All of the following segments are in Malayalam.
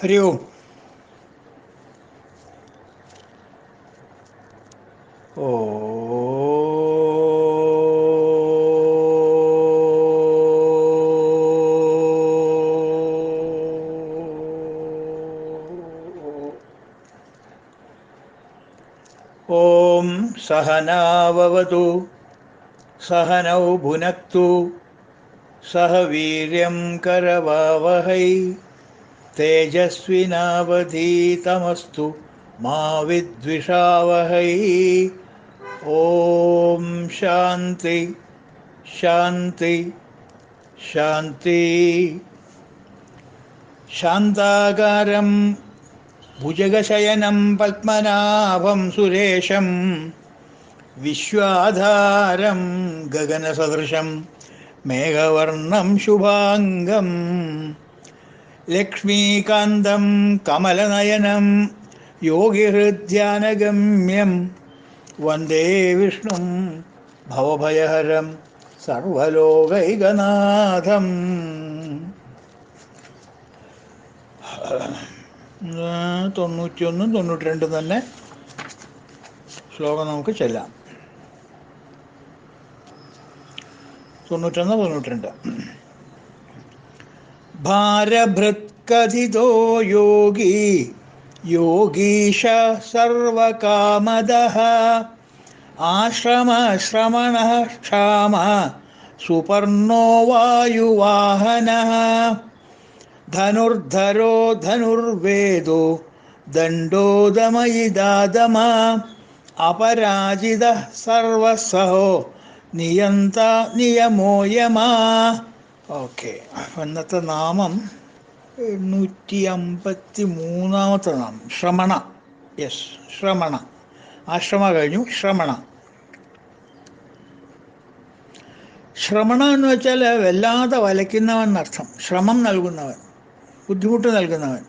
हरि ओम। ओम सहनाववतु सहनौ भुनक्तु सह वीर्यं करवावहै तेजस्विनावधीतमस्तु मा विद्विषावहै। ओम शांति शांति शांति। शांताकारं भुजगशयनं पद्मनाभं सुरेशं विश्वाधारं गगनसदृशं मेघवर्णं शुभांगं लक्ष्मीकान्तं कमलनयनं योगिहृद्यानगम्यं वन्दे विष्णुं भवभयहरं സർവലോകൈകനാഥം. 91 92 തന്നെ ശ്ലോകം നമുക്ക് ചെല്ലാം. 91 92. ഭാരഭൃത്കഥിതോ യോഗി യോഗീശ സർവകാമദഃ ആശ്രമശ്രമണഃ ക്ഷാമ സുപർണോ വായുവാഹനഃ ധനുർധരോ ധനുർവേദോ ദണ്ഡോ ദമയിദാദമ അപരാജിതഃ സർവസഹോ നിയന്ത നിയമോ യമ. ഓക്കെ, ഇന്നത്തെ നാമം 153 നാമം ശ്രമണ. യെസ്, ശ്രമണ. ആശ്രമ കഴിഞ്ഞു, ശ്രമണ. ശ്രമണ എന്ന് വെച്ചാൽ വല്ലാതെ വലയ്ക്കുന്നവൻ എന്നർത്ഥം. ശ്രമം നൽകുന്നവൻ, ബുദ്ധിമുട്ട് നൽകുന്നവൻ,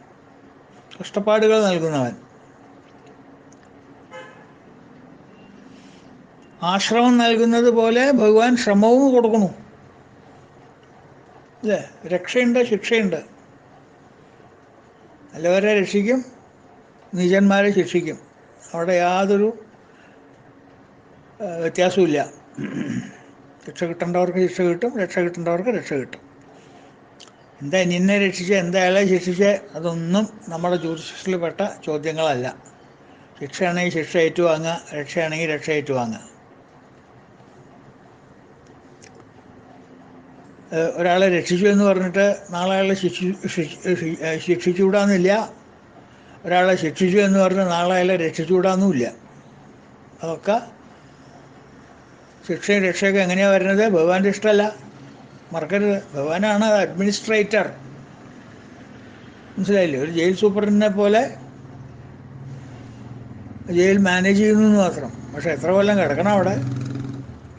കഷ്ടപ്പാടുകൾ നൽകുന്നവൻ. ആശ്രമം നൽകുന്നത് പോലെ ഭഗവാൻ ശ്രമവും കൊടുക്കണു. അല്ലേ? രക്ഷയുണ്ട്, ശിക്ഷയുണ്ട്. നല്ലവരെ രക്ഷിക്കും, നീചന്മാരെ ശിക്ഷിക്കും. അവിടെ യാതൊരു വ്യത്യാസമില്ല. രക്ഷ കിട്ടേണ്ടവർക്ക് ശിക്ഷ കിട്ടും, രക്ഷ കിട്ടേണ്ടവർക്ക് രക്ഷ കിട്ടും. എന്താ നിന്നെ രക്ഷിച്ച്, എന്താ അയാളെ ശിക്ഷിച്ച്, അതൊന്നും നമ്മുടെ ജ്യോതിഷത്തിൽപ്പെട്ട ചോദ്യങ്ങളല്ല. ശിക്ഷയാണെങ്കിൽ ശിക്ഷ ഏറ്റുവാങ്ങുക, രക്ഷയാണെങ്കിൽ രക്ഷ ഏറ്റുവാങ്ങുക. ഒരാളെ രക്ഷിച്ചു എന്ന് പറഞ്ഞിട്ട് നാളെ അയാളെ ശിക്ഷിച്ചുകൂടാന്നില്ല. ഒരാളെ ശിക്ഷിച്ചു എന്ന് പറഞ്ഞ് നാളെ അയാളെ രക്ഷിച്ചുകൂടാന്നുമില്ല. അതൊക്കെ ശിക്ഷയും രക്ഷയൊക്കെ എങ്ങനെയാണ് വരുന്നത്? ഭഗവാന്റെ ഇഷ്ടമല്ല, മറക്കരുത്. ഭഗവാനാണ് അഡ്മിനിസ്ട്രേറ്റർ. മനസ്സിലായില്ലേ? ഒരു ജയിൽ സൂപ്രണ്ടിനെ പോലെ ജയിൽ മാനേജ് ചെയ്യുന്നു എന്ന് മാത്രം. പക്ഷെ എത്ര കൊല്ലം കിടക്കണം അവിടെ?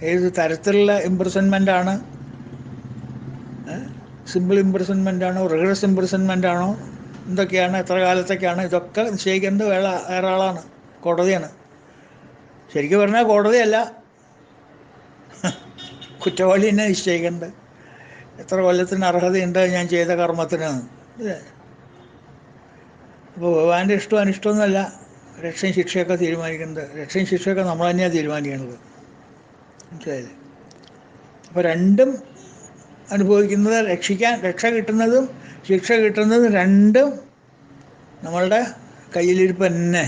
ഏത് തരത്തിലുള്ള ഇംപ്രിസൺമെൻ്റ് ആണ്? സിമ്പിൾ ഇംപ്രിസൺമെൻ്റ് ആണോ, റിഗറസ് ഇംപ്രിസൺമെൻ്റ് ആണോ, എന്തൊക്കെയാണ്, എത്ര കാലത്തേക്കാണ്, ഇതൊക്കെ നിശ്ചയിക്കേണ്ടത് വേറെ ആളാണ്, കോടതിയാണ്. ശരിക്കും പറഞ്ഞാൽ കോടതിയല്ല, കുറ്റവാളിനെ നിശ്ചയിക്കേണ്ടത്. എത്ര കൊല്ലത്തിന് അർഹതയുണ്ട് ഞാൻ ചെയ്ത കർമ്മത്തിന്, അല്ലേ? അപ്പോൾ ഭഗവാന്റെ ഇഷ്ടവും അനിഷ്ടമൊന്നുമല്ല രക്ഷയും ശിക്ഷയൊക്കെ തീരുമാനിക്കുന്നത്. രക്ഷയും ശിക്ഷയൊക്കെ നമ്മൾ തന്നെയാണ് തീരുമാനിക്കുന്നത്. മനസ്സിലായില്ലേ? അപ്പോൾ രണ്ടും അനുഭവിക്കുന്നത്, രക്ഷ കിട്ടുന്നതും ശിക്ഷ കിട്ടുന്നതും രണ്ടും നമ്മളുടെ കയ്യിലിരിപ്പ് തന്നെ.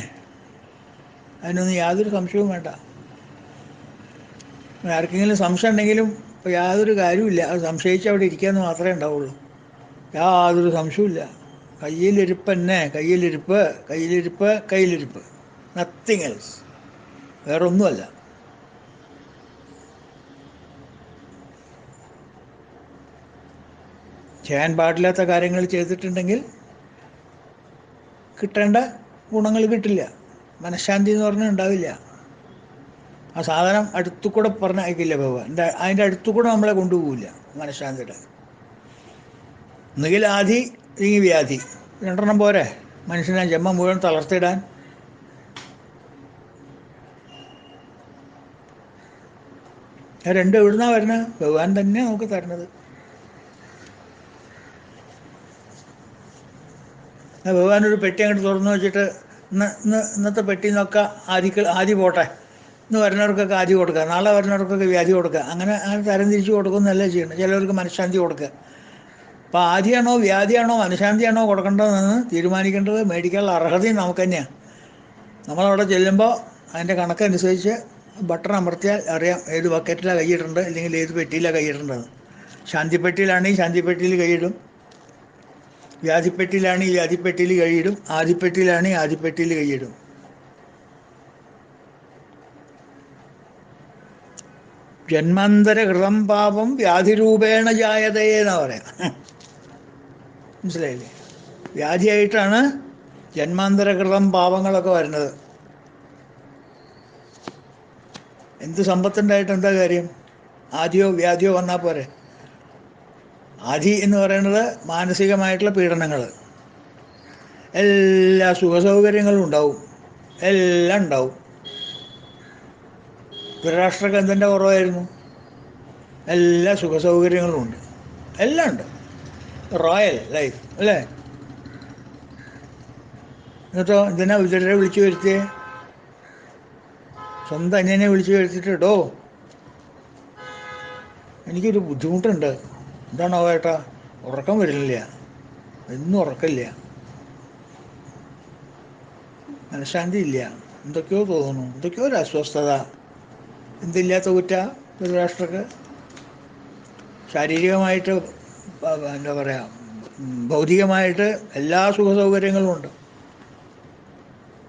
അതിനൊന്നും യാതൊരു സംശയവും വേണ്ട. ആർക്കെങ്കിലും സംശയം ഉണ്ടെങ്കിലും യാതൊരു കാര്യമില്ല, അത് സംശയിച്ച് അവിടെ ഇരിക്കാമെന്ന് മാത്രമേ ഉണ്ടാവുള്ളൂ. യാതൊരു സംശയവുമില്ല. കയ്യിലിരിപ്പ് തന്നെ, കയ്യിലിരിപ്പ്, കയ്യിലിരിപ്പ്, കയ്യിലിരിപ്പ്, നത്തിങ് എൽസ്. വേറൊന്നുമല്ല. ചെയ്യാൻ പാടില്ലാത്ത കാര്യങ്ങൾ ചെയ്തിട്ടുണ്ടെങ്കിൽ കിട്ടേണ്ട ഗുണങ്ങൾ കിട്ടില്ല. മനഃശാന്തി എന്ന് പറഞ്ഞാൽ ഉണ്ടാവില്ല. ആ സാധനം അടുത്തു കൂടെ പറഞ്ഞയക്കില്ല ഭഗവാൻ. അതിൻ്റെ അടുത്തു കൂടെ നമ്മളെ കൊണ്ടുപോകില്ല മനഃശാന്തിയുടെ. ഒന്നുകിൽ ആധി, അല്ലെങ്കിൽ വ്യാധി. രണ്ടെണ്ണം പോരെ മനുഷ്യനെ ജന്മം മുഴുവൻ തളർത്തിടാൻ? രണ്ടും എവിടുന്നാണ് വരുന്നത്? ഭഗവാൻ തന്നെ നമുക്ക് തരുന്നത്. ഭഗവാനൊരു പെട്ടി അങ്ങോട്ട് തുറന്നു വെച്ചിട്ട് ഇന്നത്തെ പെട്ടി നിന്നൊക്കെ ആദി പോട്ടെ, ഇന്ന് വരുന്നവർക്കൊക്കെ ആദി കൊടുക്കുക, നാളെ വരുന്നവർക്കൊക്കെ വ്യാധി കൊടുക്കുക, അങ്ങനെ തരം തിരിച്ച് കൊടുക്കുന്നതല്ലേ ചെയ്യണം. ചിലവർക്ക് മനഃശാന്തി കൊടുക്കുക. അപ്പോൾ ആദിയാണോ വ്യാധിയാണോ മനഃശാന്തിയാണോ കൊടുക്കേണ്ടതെന്ന് തീരുമാനിക്കേണ്ടത് മേടിക്കാനുള്ള അർഹതയും നമുക്ക് തന്നെയാണ്. നമ്മളവിടെ ചെല്ലുമ്പോൾ അതിൻ്റെ കണക്കനുസരിച്ച് ബട്ടൺ അമർത്തിയാൽ അറിയാം ഏത് ബക്കറ്റിലാണ് കൈയിട്ടുണ്ട്, അല്ലെങ്കിൽ ഏത് പെട്ടിയിലാണ് കൈയിടേണ്ടത്. ശാന്തിപ്പെട്ടിയിലാണെങ്കിൽ ശാന്തിപ്പെട്ടിയിൽ കൈയിടും, വ്യാധിപ്പെട്ടിയിലാണെങ്കിൽ വ്യാധിപ്പെട്ടിയിൽ കൈയിടും, ആദിപ്പെട്ടിയിലാണെങ്കിൽ ആദിപ്പെട്ടിയിൽ കൈയിടും. ജന്മാന്തര കൃതം പാപം വ്യാധിരൂപേണ ജായതയെ എന്നാ പറയാം. മനസ്സിലായില്ലേ? വ്യാധിയായിട്ടാണ് ജന്മാന്തര കൃതം പാപങ്ങളൊക്കെ വരുന്നത്. എന്ത് സമ്പത്തുണ്ടായിട്ട് എന്താ കാര്യം? ആദിയോ വ്യാധിയോ വന്നാൽ പോരെ. ആദി എന്ന് പറയുന്നത് മാനസികമായിട്ടുള്ള പീഡനങ്ങൾ, എല്ലാ സുഖസൗകര്യങ്ങളും ഉണ്ടാവും, എല്ലാം ഉണ്ടാവും. ധൃതരാഷ്ട്രക്ക് എന്തിൻ്റെ കുറവായിരുന്നു? എല്ലാ സുഖസൗകര്യങ്ങളും ഉണ്ട്, എല്ലാം ഉണ്ട്, റോയൽ ലൈഫ് അല്ലേ. എന്നിട്ടോ എന്തിനാ വിതുരരെ വിളിച്ചു വരുത്തിയേ? സ്വന്തം അന്യനെ വിളിച്ചു വരുത്തിയിട്ടോ, എനിക്കൊരു ബുദ്ധിമുട്ടുണ്ട്, എന്താണോ ഏട്ടാ? ഉറക്കം വരുന്നില്ല, എന്നും ഉറക്കമില്ല, മനഃശാന്തി ഇല്ല, എന്തൊക്കെയോ തോന്നുന്നു, എന്തൊക്കെയോ ഒരു അസ്വസ്ഥത. എന്തില്ലാത്ത കുറ്റ ധൃതരാഷ്ട്രക്ക്? ശാരീരികമായിട്ട് എന്താ പറയുക, ഭൗതികമായിട്ട് എല്ലാ സുഖ സൗകര്യങ്ങളും ഉണ്ട്.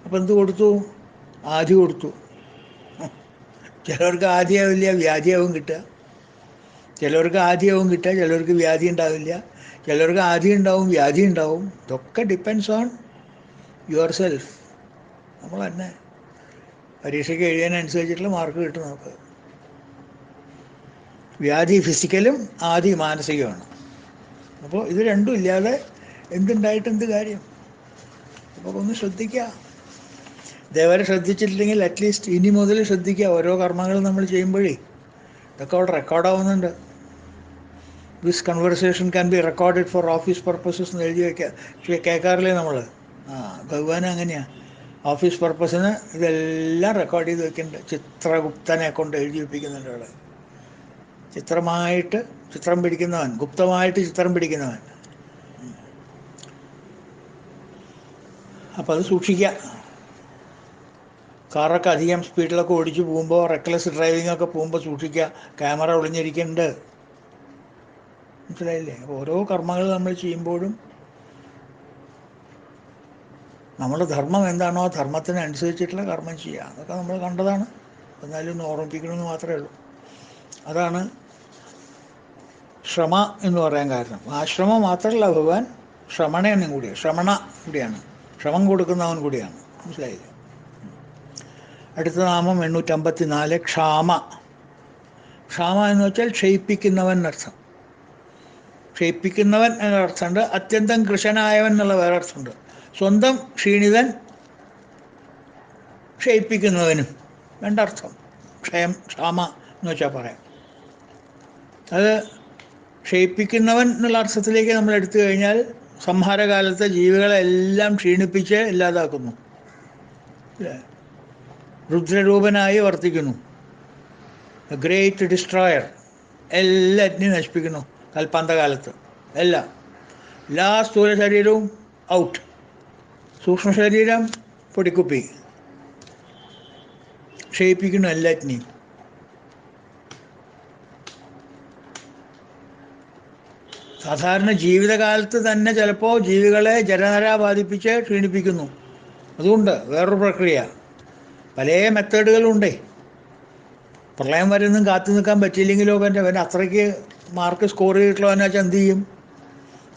അപ്പം എന്ത് കൊടുത്തു? ആദി കൊടുത്തു. ചിലവർക്ക് ആദിയാവില്ല, വ്യാധിയാവും കിട്ടുക. ചിലവർക്ക് ആദിയാവും കിട്ടുക, ചിലവർക്ക് വ്യാധി ഉണ്ടാവില്ല. ചിലവർക്ക് ആദി ഉണ്ടാവും, വ്യാധി ഉണ്ടാവും. ഇതൊക്കെ ഡിപ്പെൻഡ്സ് ഓൺ യുവർ സെൽഫ്. നമ്മൾ തന്നെ പരീക്ഷയ്ക്ക് എഴുതിയതിനനുസരിച്ചിട്ടുള്ള മാർക്ക് കിട്ടും നമുക്ക്. വ്യാധി ഫിസിക്കലും ആദി മാനസികമാണ്. അപ്പോൾ ഇത് രണ്ടും ഇല്ലാതെ എന്തുണ്ടായിട്ട് എന്ത് കാര്യം? അപ്പോൾ ഒന്ന് ശ്രദ്ധിക്കുക. ഇതേവരെ ശ്രദ്ധിച്ചിട്ടില്ലെങ്കിൽ അറ്റ്ലീസ്റ്റ് ഇനി മുതൽ ശ്രദ്ധിക്കുക. ഓരോ കർമ്മങ്ങളും നമ്മൾ ചെയ്യുമ്പോഴേ ഇതൊക്കെ അവിടെ റെക്കോർഡാവുന്നുണ്ട്. This conversation can be recorded for office purposes എന്ന് എഴുതി വയ്ക്കുക. കേൾക്കാറില്ലേ നമ്മൾ? ഭഗവാനും അങ്ങനെയാണ്. ഓഫീസ് പർപ്പസിന് ഇതെല്ലാം റെക്കോർഡ് ചെയ്ത് വെക്കുന്നുണ്ട്. ചിത്രഗുപ്തനെ കൊണ്ട് എഴുതി വെപ്പിക്കുന്നുണ്ട് അവിടെ. ചിത്രം പിടിക്കുന്നവൻ, ഗുപ്തമായിട്ട് ചിത്രം പിടിക്കുന്നവൻ. അപ്പം അത് സൂക്ഷിക്കുക. കാറൊക്കെ അധികം സ്പീഡിലൊക്കെ ഓടിച്ച് പോകുമ്പോൾ, റെക്ലെസ് ഡ്രൈവിംഗ് ഒക്കെ പോകുമ്പോൾ സൂക്ഷിക്കുക. ക്യാമറ ഒളിഞ്ഞിരിക്കുന്നുണ്ട്. മനസ്സിലായില്ലേ? ഓരോ കർമ്മങ്ങൾ നമ്മൾ ചെയ്യുമ്പോഴും നമ്മുടെ ധർമ്മം എന്താണോ ധർമ്മത്തിനനുസരിച്ചിട്ടുള്ള കർമ്മം ചെയ്യുക. അതൊക്കെ നമ്മൾ കണ്ടതാണ്. എന്നാലും ഒന്ന് ഓർമ്മിപ്പിക്കണമെന്ന് മാത്രമേ ഉള്ളൂ. അതാണ് ശ്രമ എന്ന് പറയാൻ കാരണം. ആശ്രമം മാത്രമല്ല, ഭഗവാൻ ശ്രമണനും കൂടിയാണ്, ശ്രമണ കൂടിയാണ്, ശ്രമം കൊടുക്കുന്നവൻ കൂടിയാണ്. മനസ്സിലായില്ലേ? അടുത്ത നാമം 854 ക്ഷാമ. ക്ഷാമ എന്ന് വെച്ചാൽ ക്ഷയിപ്പിക്കുന്നവൻ എന്നർത്ഥം. ക്ഷയിപ്പിക്കുന്നവൻ എന്നർത്ഥമുണ്ട്. അത്യന്തം കൃശനായവൻ എന്നുള്ള വേറെ അർത്ഥമുണ്ട്. സ്വന്തം ക്ഷീണിതൻ, ക്ഷയിപ്പിക്കുന്നവനും രണ്ടർത്ഥം. ക്ഷാമ എന്ന് വെച്ചാൽ പറയാം. അത് ക്ഷയിപ്പിക്കുന്നവൻ എന്നുള്ള അർത്ഥത്തിലേക്ക് നമ്മൾ എടുത്തു കഴിഞ്ഞാൽ സംഹാരകാലത്തെ ജീവികളെല്ലാം ക്ഷീണിപ്പിച്ച് ഇല്ലാതാക്കുന്നു, രുദ്രരൂപനായി വർത്തിക്കുന്നു. ഗ്രേറ്റ് ഡിസ്ട്രോയർ, എല്ലാറ്റിനെയും നശിപ്പിക്കുന്നു കൽപ്പാന്തകാലത്ത്. എല്ലാ സ്ഥൂല ശരീരവും ഔട്ട്, സൂക്ഷ്മ ശരീരം പൊടിക്കുപ്പി, ക്ഷയിപ്പിക്കുന്നു എല്ലാറ്റിനെയും. സാധാരണ ജീവിതകാലത്ത് തന്നെ ചിലപ്പോൾ ജീവികളെ ജരനര ബാധിപ്പിച്ച് ക്ഷീണിപ്പിക്കുന്നു. അതുകൊണ്ട് വേറൊരു പ്രക്രിയ, പല മെത്തേഡുകളുണ്ടേ. പ്രളയം വരെയൊന്നും കാത്തു നിൽക്കാൻ പറ്റിയില്ലെങ്കിലോ അവൻ അത്രയ്ക്ക് മാർക്ക് സ്കോർ ചെയ്തിട്ടുള്ളവനെ വെച്ചാൽ എന്ത് ചെയ്യും?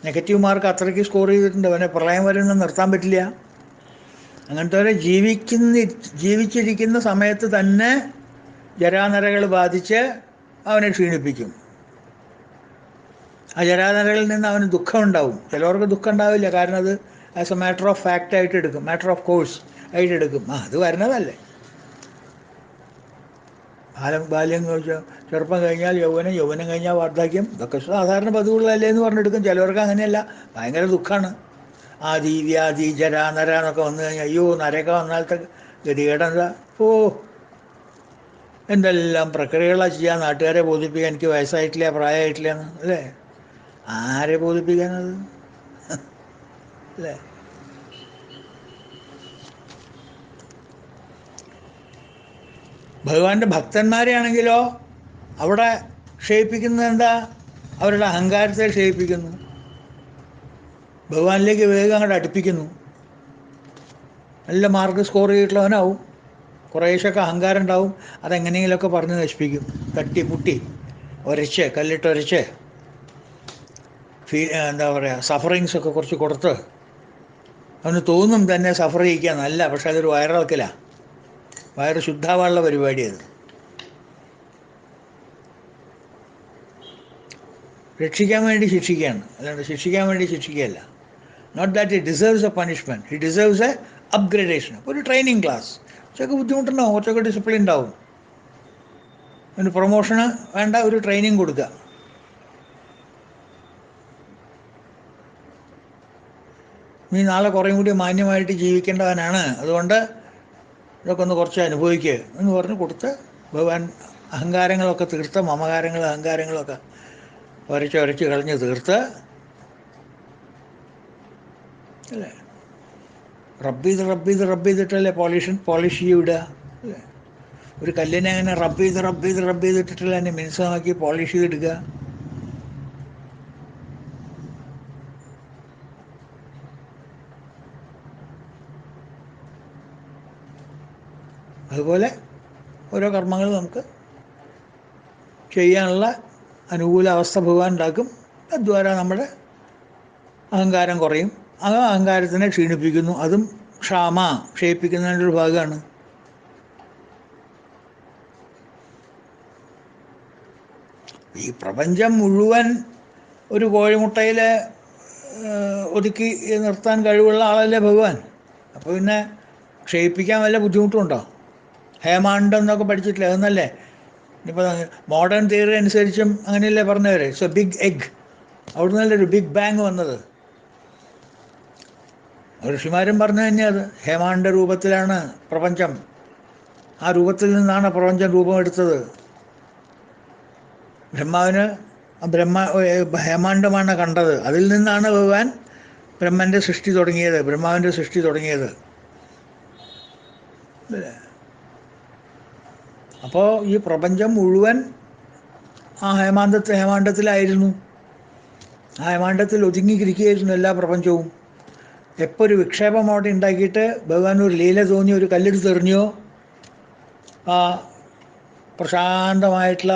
നെഗറ്റീവ് മാർക്ക് അത്രയ്ക്ക് സ്കോർ ചെയ്തിട്ടുണ്ട്, അവനെ പ്രളയം വരെ ഒന്നും നിർത്താൻ പറ്റില്ല. അങ്ങനത്തെ ജീവിച്ചിരിക്കുന്ന സമയത്ത് തന്നെ ജരാനരകൾ ബാധിച്ച് അവനെ ക്ഷീണിപ്പിക്കും. ആ ജരാനരകളിൽ നിന്ന് അവന് ദുഃഖം ഉണ്ടാവും. ചിലവർക്ക് ദുഃഖം ഉണ്ടാവില്ല, കാരണം അത് as A matter of fact ആയിട്ട് എടുക്കും, മാറ്റർ ഓഫ് കോഴ്സ് ആയിട്ട് എടുക്കും. അത് വരുന്നതല്ലേ. ബാല്യം ചെറുപ്പം കഴിഞ്ഞാൽ യൗവനം, യൗവനം കഴിഞ്ഞാൽ വാർദ്ധക്യം, ഇതൊക്കെ സാധാരണ പതിവുകളല്ലേ എന്ന് പറഞ്ഞെടുക്കും. ചിലവർക്ക് അങ്ങനെയല്ല, ഭയങ്കര ദുഃഖമാണ്. ആദി വ്യാധി ജര നര എന്നൊക്കെ വന്നു കഴിഞ്ഞാൽ അയ്യോ നരയൊക്കെ വന്നാലത്തെ ഗതികേടെന്താ? ഓ എന്തെല്ലാം പ്രക്രിയകളാണ് ചെയ്യാൻ, നാട്ടുകാരെ ബോധിപ്പിക്കാൻ എനിക്ക് വയസ്സായിട്ടില്ല പ്രായമായിട്ടില്ല എന്ന്, അല്ലേ? ആരെ ബോധിപ്പിക്കാനത്, അല്ലേ? ഭഗവാന്റെ ഭക്തന്മാരെ ആണെങ്കിലോ അവിടെ ക്ഷയിപ്പിക്കുന്നത് എന്താ? അവരുടെ അഹങ്കാരത്തെ ക്ഷയിപ്പിക്കുന്നു, ഭഗവാനിലേക്ക് വേഗം അങ്ങോട്ട് അടുപ്പിക്കുന്നു. നല്ല മാർക്ക് സ്കോർ ചെയ്തിട്ടുള്ളവനാവും, കുറേശ്ശൊക്കെ അഹങ്കാരം ഉണ്ടാവും, അതെങ്ങനെയെങ്കിലുമൊക്കെ പറഞ്ഞ് നശിപ്പിക്കും. തട്ടി മുട്ടി ഒരച്ച് കല്ലിട്ടൊരച്ച് എന്താ പറയുക, സഫറിങ്സൊക്കെ കുറച്ച് കൊടുത്ത് അവന് തോന്നും തന്നെ സഫർ ചെയ്യിക്കുക. നല്ല, പക്ഷെ അതൊരു വയറിളക്കിലാണ്, വയറ് ശുദ്ധാവാനുള്ള പരിപാടിയത്. രക്ഷിക്കാൻ വേണ്ടി ശിക്ഷിക്കുകയാണ്, അല്ലാണ്ട് ശിക്ഷിക്കാൻ വേണ്ടി ശിക്ഷിക്കുകയല്ല. Not that he deserves a punishment, he deserves a upgradation, ഒരു ട്രെയിനിങ് ക്ലാസ്. കുറച്ചൊക്കെ ബുദ്ധിമുട്ടുണ്ടാവും, കുറച്ചൊക്കെ ഡിസിപ്ലിൻ ഉണ്ടാവും. ഒരു പ്രൊമോഷന് വേണ്ട ഒരു ട്രെയിനിങ് കൊടുക്കുക. നീ നാളെ കുറേയും കൂടി മാന്യമായിട്ട് ജീവിക്കേണ്ടവനാണ്, അതുകൊണ്ട് ഇതൊക്കെ ഒന്ന് കുറച്ച് അനുഭവിക്കുക എന്ന് പറഞ്ഞ് കൊടുത്ത് ഭഗവാൻ അഹങ്കാരങ്ങളൊക്കെ തീർത്ത്, മമകാരങ്ങളും അഹങ്കാരങ്ങളൊക്കെ ഉരച്ച് കളഞ്ഞ് തീർത്ത്, അല്ലേ? റബ്ബ് ചെയ്തിട്ടല്ലേ പോളിഷ് ചെയ്യിടുക, അല്ലേ? ഒരു കല്ലിനെ അങ്ങനെ റബ്ബ് ചെയ്തിട്ടില്ല അതിനെ മിനുസമാക്കി പോളിഷ് ചെയ്തെടുക്കുക. അതുപോലെ ഓരോ കർമ്മങ്ങൾ നമുക്ക് ചെയ്യാനുള്ള അനുകൂല അവസ്ഥ ഭഗവാൻ ഉണ്ടാക്കും. തദ്വാരാ നമ്മുടെ അഹങ്കാരം കുറയും. ആ അഹങ്കാരത്തിനെ ക്ഷീണിപ്പിക്കുന്നു, അതും ക്ഷയിപ്പിക്കുന്നതിൻ്റെ ഒരു ഭാഗമാണ്. ഈ പ്രപഞ്ചം മുഴുവൻ ഒരു കോഴിമുട്ടയിൽ ഒതുക്കി നിർത്താൻ കഴിവുള്ള ആളല്ലേ ഭഗവാൻ. അപ്പോൾ പിന്നെ ക്ഷയിപ്പിക്കാൻ വല്ല ബുദ്ധിമുട്ടുണ്ടോ? ഹേമാണ്ടം എന്നൊക്കെ പഠിച്ചിട്ടില്ല, അതെന്നല്ലേ ഇനിയിപ്പോൾ മോഡേൺ തിയറി അനുസരിച്ചും അങ്ങനെയല്ലേ പറഞ്ഞവർ. സോ ബിഗ് എഗ്, അവിടെ നിന്നല്ലേ ഒരു ബിഗ് ബാങ് വന്നത്. ഋഷിമാരും പറഞ്ഞു തന്നെയത് ഹേമാണ്ട രൂപത്തിലാണ് പ്രപഞ്ചം, ആ രൂപത്തിൽ നിന്നാണ് പ്രപഞ്ചം രൂപമെടുത്തത്. ബ്രഹ്മാവിന് ഹേമാണ്ടമാണ് കണ്ടത്, അതിൽ നിന്നാണ് ഭഗവാൻ ബ്രഹ്മാവിൻ്റെ സൃഷ്ടി തുടങ്ങിയത്. അപ്പോൾ ഈ പ്രപഞ്ചം മുഴുവൻ ആ ഹേമാണ്ടത്തിലായിരുന്നു, ആ ഹേമാണ്ടത്തിൽ ഒതുങ്ങിക്കിരിക്കുകയായിരുന്നു എല്ലാ പ്രപഞ്ചവും. എപ്പോൾ ഒരു വിക്ഷേപം അവിടെ ഉണ്ടാക്കിയിട്ട് ഭഗവാൻ ഒരു ലീല തോന്നി ഒരു കല്ലെടുത്ത് എറിഞ്ഞോ, ആ പ്രശാന്തമായിട്ടുള്ള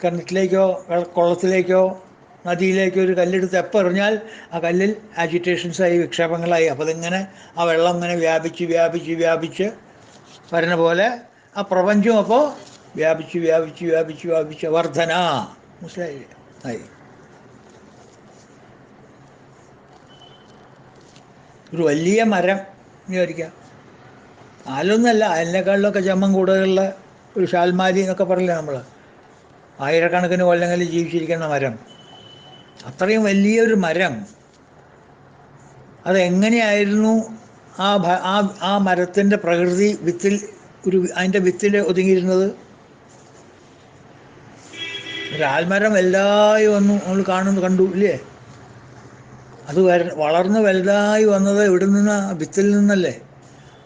കിണറ്റിലേക്കോ കുളത്തിലേക്കോ നദിയിലേക്കോ ഒരു കല്ലെടുത്ത് എപ്പോൾ എറിഞ്ഞാൽ ആ കല്ലിൽ ആജിറ്റേഷൻസായി, വിക്ഷേപങ്ങളായി. അപ്പോൾ അതിങ്ങനെ ആ വെള്ളം ഇങ്ങനെ വ്യാപിച്ച് വരുന്ന പോലെ ആ പ്രപഞ്ചം അപ്പോൾ വ്യാപിച്ച് വർധന, മനസ്സിലായില്ലേ? ആയി. ഒരു വലിയ മരം വിചാരിക്കാം, ആലൊന്നല്ല, അതിനേക്കാളിലൊക്കെ ജന്മം കൂടുതലുള്ള ഒരു ശാൽമാരി എന്നൊക്കെ പറയില്ല നമ്മൾ, ആയിരക്കണക്കിന് കൊല്ലങ്ങളിൽ ജീവിച്ചിരിക്കുന്ന മരം. അത്രയും വലിയൊരു മരം, അതെങ്ങനെയായിരുന്നു ആ മരത്തിൻ്റെ പ്രകൃതി അതിൻ്റെ വിത്തിൽ ഒതുങ്ങിയിരുന്നത്? ഒരു ആൽമരം വലുതായി വന്നു, നമ്മൾ കണ്ടു ഇല്ലേ? അത് വളർന്ന് വലുതായി വന്നത് ഇവിടെ നിന്ന്, വിത്തിൽ നിന്നല്ലേ.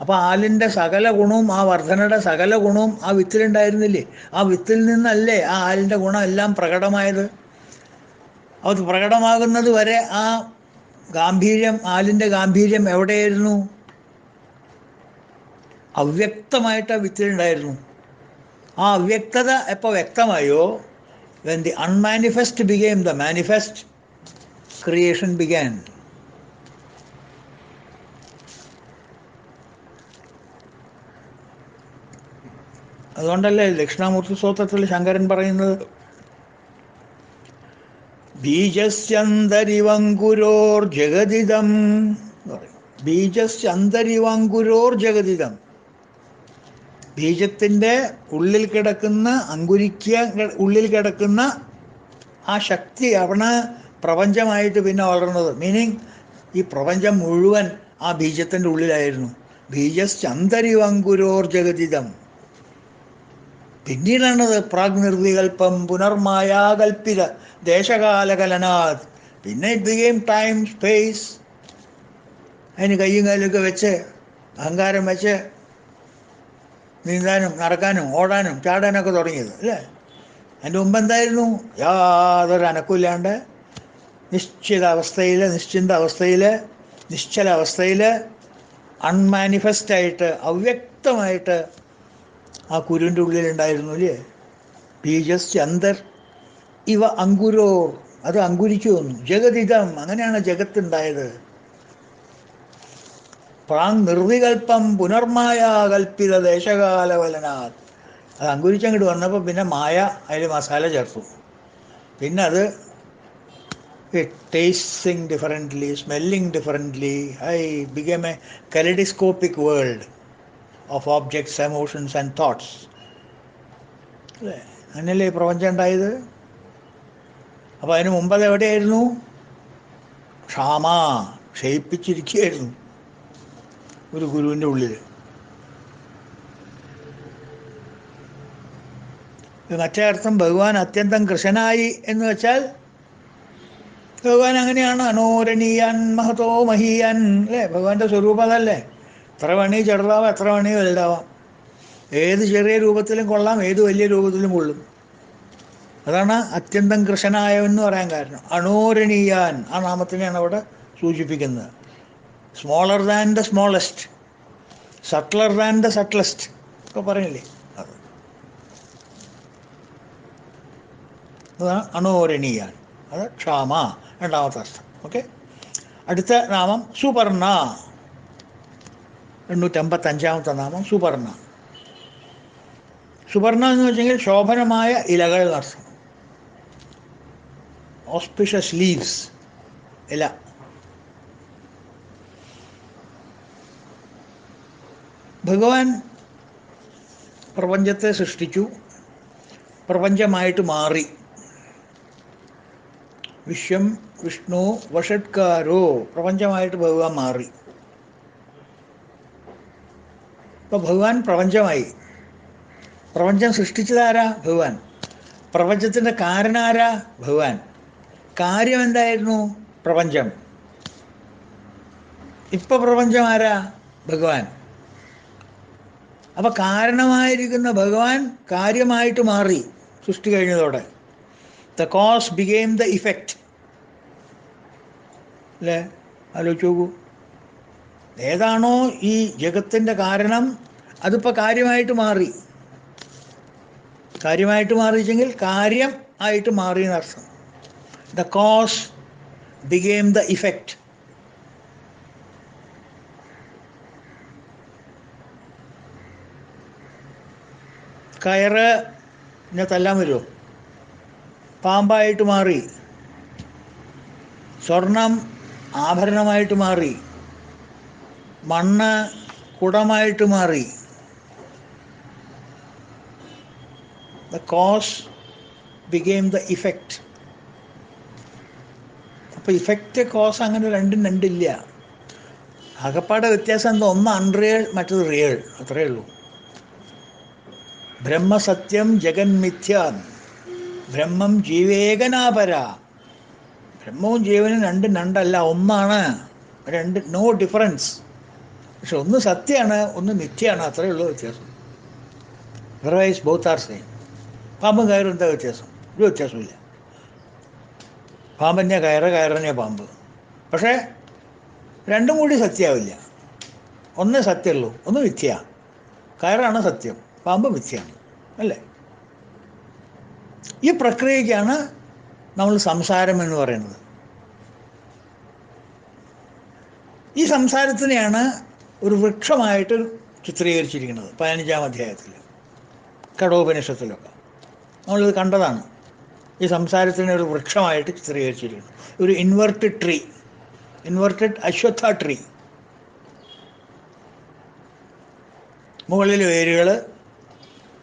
അപ്പോൾ ആലിൻ്റെ സകല ഗുണവും, ആ വർധനയുടെ സകല ഗുണവും ആ വിത്തിലുണ്ടായിരുന്നില്ലേ? ആ വിത്തിൽ നിന്നല്ലേ ആ ആലിൻ്റെ ഗുണം എല്ലാം പ്രകടമായത്. അത് പ്രകടമാകുന്നത് വരെ ആ ഗാംഭീര്യം, ആലിൻ്റെ ഗാംഭീര്യം എവിടെയായിരുന്നു? അവ്യക്തമായിട്ട് ആ വിത്തിലുണ്ടായിരുന്നു. ആ അവ്യക്തത എപ്പോൾ വ്യക്തമായോ, when the unmanifest became the manifest, creation began. അതുകൊണ്ടല്ലേ ദക്ഷിണാമൂർത്തി സ്തോത്രത്തിൽ ശങ്കരൻ പറയുന്നത് ബീജസ്യന്തരിവങ്കുരോർ ജഗതിദം, ബീജസ്യന്തരിവങ്കുരോർ ജഗതിദം, ബീജത്തിൻ്റെ ഉള്ളിൽ കിടക്കുന്ന ആ ശക്തി, അവിടെ പ്രപഞ്ചമായിട്ട് പിന്നെ വളർന്നത്. മീനിങ് ഈ പ്രപഞ്ചം മുഴുവൻ ആ ബീജത്തിൻ്റെ ഉള്ളിലായിരുന്നു. ബീജശ്ചന്തരിവങ്കുരോർ ജഗതിതം. പിന്നീടാണത് പ്രാഗ്നിർവികൽപ്പം പുനർമായാകൽപ്പിത ദേശകാലകലനാത്. പിന്നെ ഇറ്റ് ബിഗെയിം ടൈം, സ്പേസ്. അതിന് കയ്യും കാലൊക്കെ വെച്ച് അഹങ്കാരം വെച്ച് നീന്താനും നടക്കാനും ഓടാനും ചാടാനൊക്കെ തുടങ്ങിയത് അല്ലേ? അതിൻ്റെ മുമ്പ് എന്തായിരുന്നു? യാതൊരു അനക്കമില്ലാണ്ട് നിശ്ചിത അവസ്ഥയിൽ നിശ്ചല അവസ്ഥയിൽ അൺമാനിഫെസ്റ്റായിട്ട് അവ്യക്തമായിട്ട് ആ കുരുവിൻ്റെ ഉള്ളിലുണ്ടായിരുന്നു അല്ലേ? ബീജസ്ചന്തർ ഇവ അങ്കുരോ, അത് അങ്കുരിച്ചു വന്നു. ജഗതിതം, അങ്ങനെയാണ് ജഗത്തുണ്ടായത്. പ്രാങ് നിർവികൽപ്പം പുനർമായാകൽപ്പിത ദേശകാലവലനാത്. അത് അങ്കുരിച്ചങ്ങോട്ട് വന്നപ്പോൾ പിന്നെ മായ അതിൽ മസാല ചേർത്തു. പിന്നെ അത് tasting differently, smelling differently. I became a kaleidoscopic world of objects, emotions and thoughts. അല്ലേ? അങ്ങനെയല്ലേ ഈ പ്രപഞ്ചം ഉണ്ടായത്? അപ്പോൾ അതിന് മുമ്പ് അത് എവിടെയായിരുന്നു? ക്ഷാമ, ക്ഷയിപ്പിച്ചിരിക്കുകയായിരുന്നു ഒരു ഗുരുവിൻ്റെ ഉള്ളിൽ. മറ്റേ അർത്ഥം ഭഗവാൻ അത്യന്തം കൃശനായി എന്ന് വെച്ചാൽ ഭഗവാൻ അങ്ങനെയാണ്. അനോരണീയാൻ മഹതോ മഹീയാൻ, അല്ലേ? ഭഗവാന്റെ സ്വരൂപം അതല്ലേ. എത്ര വേണി ചെറുതാവാം, എത്ര വേണി വലുതാവാം. ഏത് ചെറിയ രൂപത്തിലും കൊള്ളാം, ഏത് വലിയ രൂപത്തിലും കൊള്ളും. അതാണ് അത്യന്തം കൃശനായവെന്ന് പറയാൻ കാരണം. അണോരണീയാൻ, ആ നാമത്തിനെയാണ് അവിടെ സൂചിപ്പിക്കുന്നത്. Smaller than the smallest, subtler than the subtlest ഒക്കെ പറയില്ലേ, അതാണ് അണോരണീയാൻ. അത് ക്ഷാമ, രണ്ടാമത്തെ അർത്ഥം. ഓക്കെ. അടുത്ത നാമം സുപർണ, 855 നാമം സുപർണ. സുപർണ എന്ന് വെച്ചെങ്കിൽ ശോഭനമായ ഇലകൾ എന്നർത്ഥം. ഓസ്പിഷ്യസ് ലീവ്സ്, ഇല. ഭഗവാൻ പ്രപഞ്ചത്തെ സൃഷ്ടിച്ചു, പ്രപഞ്ചമായിട്ട് മാറി. വിശ്വം വിഷ്ണു വഷട്കാരോ, പ്രപഞ്ചമായിട്ട് ഭഗവാൻ മാറി. ഇപ്പം ഭഗവാൻ പ്രപഞ്ചമായി. പ്രപഞ്ചം സൃഷ്ടിച്ചതാരാ? ഭഗവാൻ. പ്രപഞ്ചത്തിൻ്റെ കാരണാരാ? ഭഗവാൻ. കാര്യം എന്തായിരുന്നു? പ്രപഞ്ചം. ഇപ്പം പ്രപഞ്ചം ആരാ? ഭഗവാൻ. അപ്പം കാരണമായിരിക്കുന്ന ഭഗവാൻ കാര്യമായിട്ട് മാറി സൃഷ്ടി കഴിഞ്ഞതോടെ. The cause became the effect. അല്ലേ? ആലോചിച്ച് നോക്കൂ. ഏതാണോ ഈ ജഗത്തിൻ്റെ കാരണം അതിപ്പോൾ കാര്യമായിട്ട് മാറി. കാര്യമായിട്ട് മാറിച്ചെങ്കിൽ കാര്യം ആയിട്ട് മാറി എന്നർത്ഥം. The cause became the effect. കയറിനെ തല്ലാൻ വരുമോ? പാമ്പായിട്ട് മാറി. സ്വർണം ആഭരണമായിട്ട് മാറി. മണ്ണ് കുടമായിട്ട് മാറി. The cause became the effect. അപ്പോൾ ഇഫക്റ്റ് കോസ് അങ്ങനെ രണ്ടില്ല. ആകപ്പാടെ വ്യത്യാസം എന്താ? ഒന്ന് അൺറിയൽ, മറ്റത് റിയൽ, അത്രയേ ഉള്ളൂ. ബ്രഹ്മസത്യം ജഗന്മിഥ്യ, ബ്രഹ്മം ജീവേകനാപര. ബ്രഹ്മവും ജീവനും രണ്ടല്ല, ഒന്നാണ്. No difference. പക്ഷെ ഒന്ന് സത്യമാണ്, ഒന്ന് മിഥ്യയാണ്, അത്രയേ ഉള്ളൂ വ്യത്യാസം. Otherwise both are same. പാമ്പും കയറും എന്താ വ്യത്യാസം? ഒരു വ്യത്യാസമില്ല. പാമ്പന്നെ കയറ്, കയറന്നെ പാമ്പ്. പക്ഷേ രണ്ടും കൂടി സത്യമാവില്ല. ഒന്നേ സത്യമുള്ളൂ, ഒന്ന് മിഥ്യ. കയറാണ് സത്യം, പാമ്പ് മിഥ്യയാണ്, അല്ലേ? ഈ പ്രക്രിയയ്ക്കാണ് നമ്മൾ സംസാരം എന്ന് പറയുന്നത്. ഈ സംസാരത്തിനെയാണ് ഒരു വൃക്ഷമായിട്ട് ചിത്രീകരിച്ചിരിക്കുന്നത് 15-ാം അധ്യായത്തിൽ, കഠോപനിഷത്തിലൊക്കെ നമ്മളിത് കണ്ടതാണ്. ഈ സംസാരത്തിനെ ഒരു വൃക്ഷമായിട്ട് ചിത്രീകരിച്ചിരിക്കുന്നു. ഒരു ഇൻവെർട്ടഡ് ട്രീ, ഇൻവെർട്ടഡ് അശ്വത്ഥ ട്രീ. മുകളിൽ വേരുകൾ,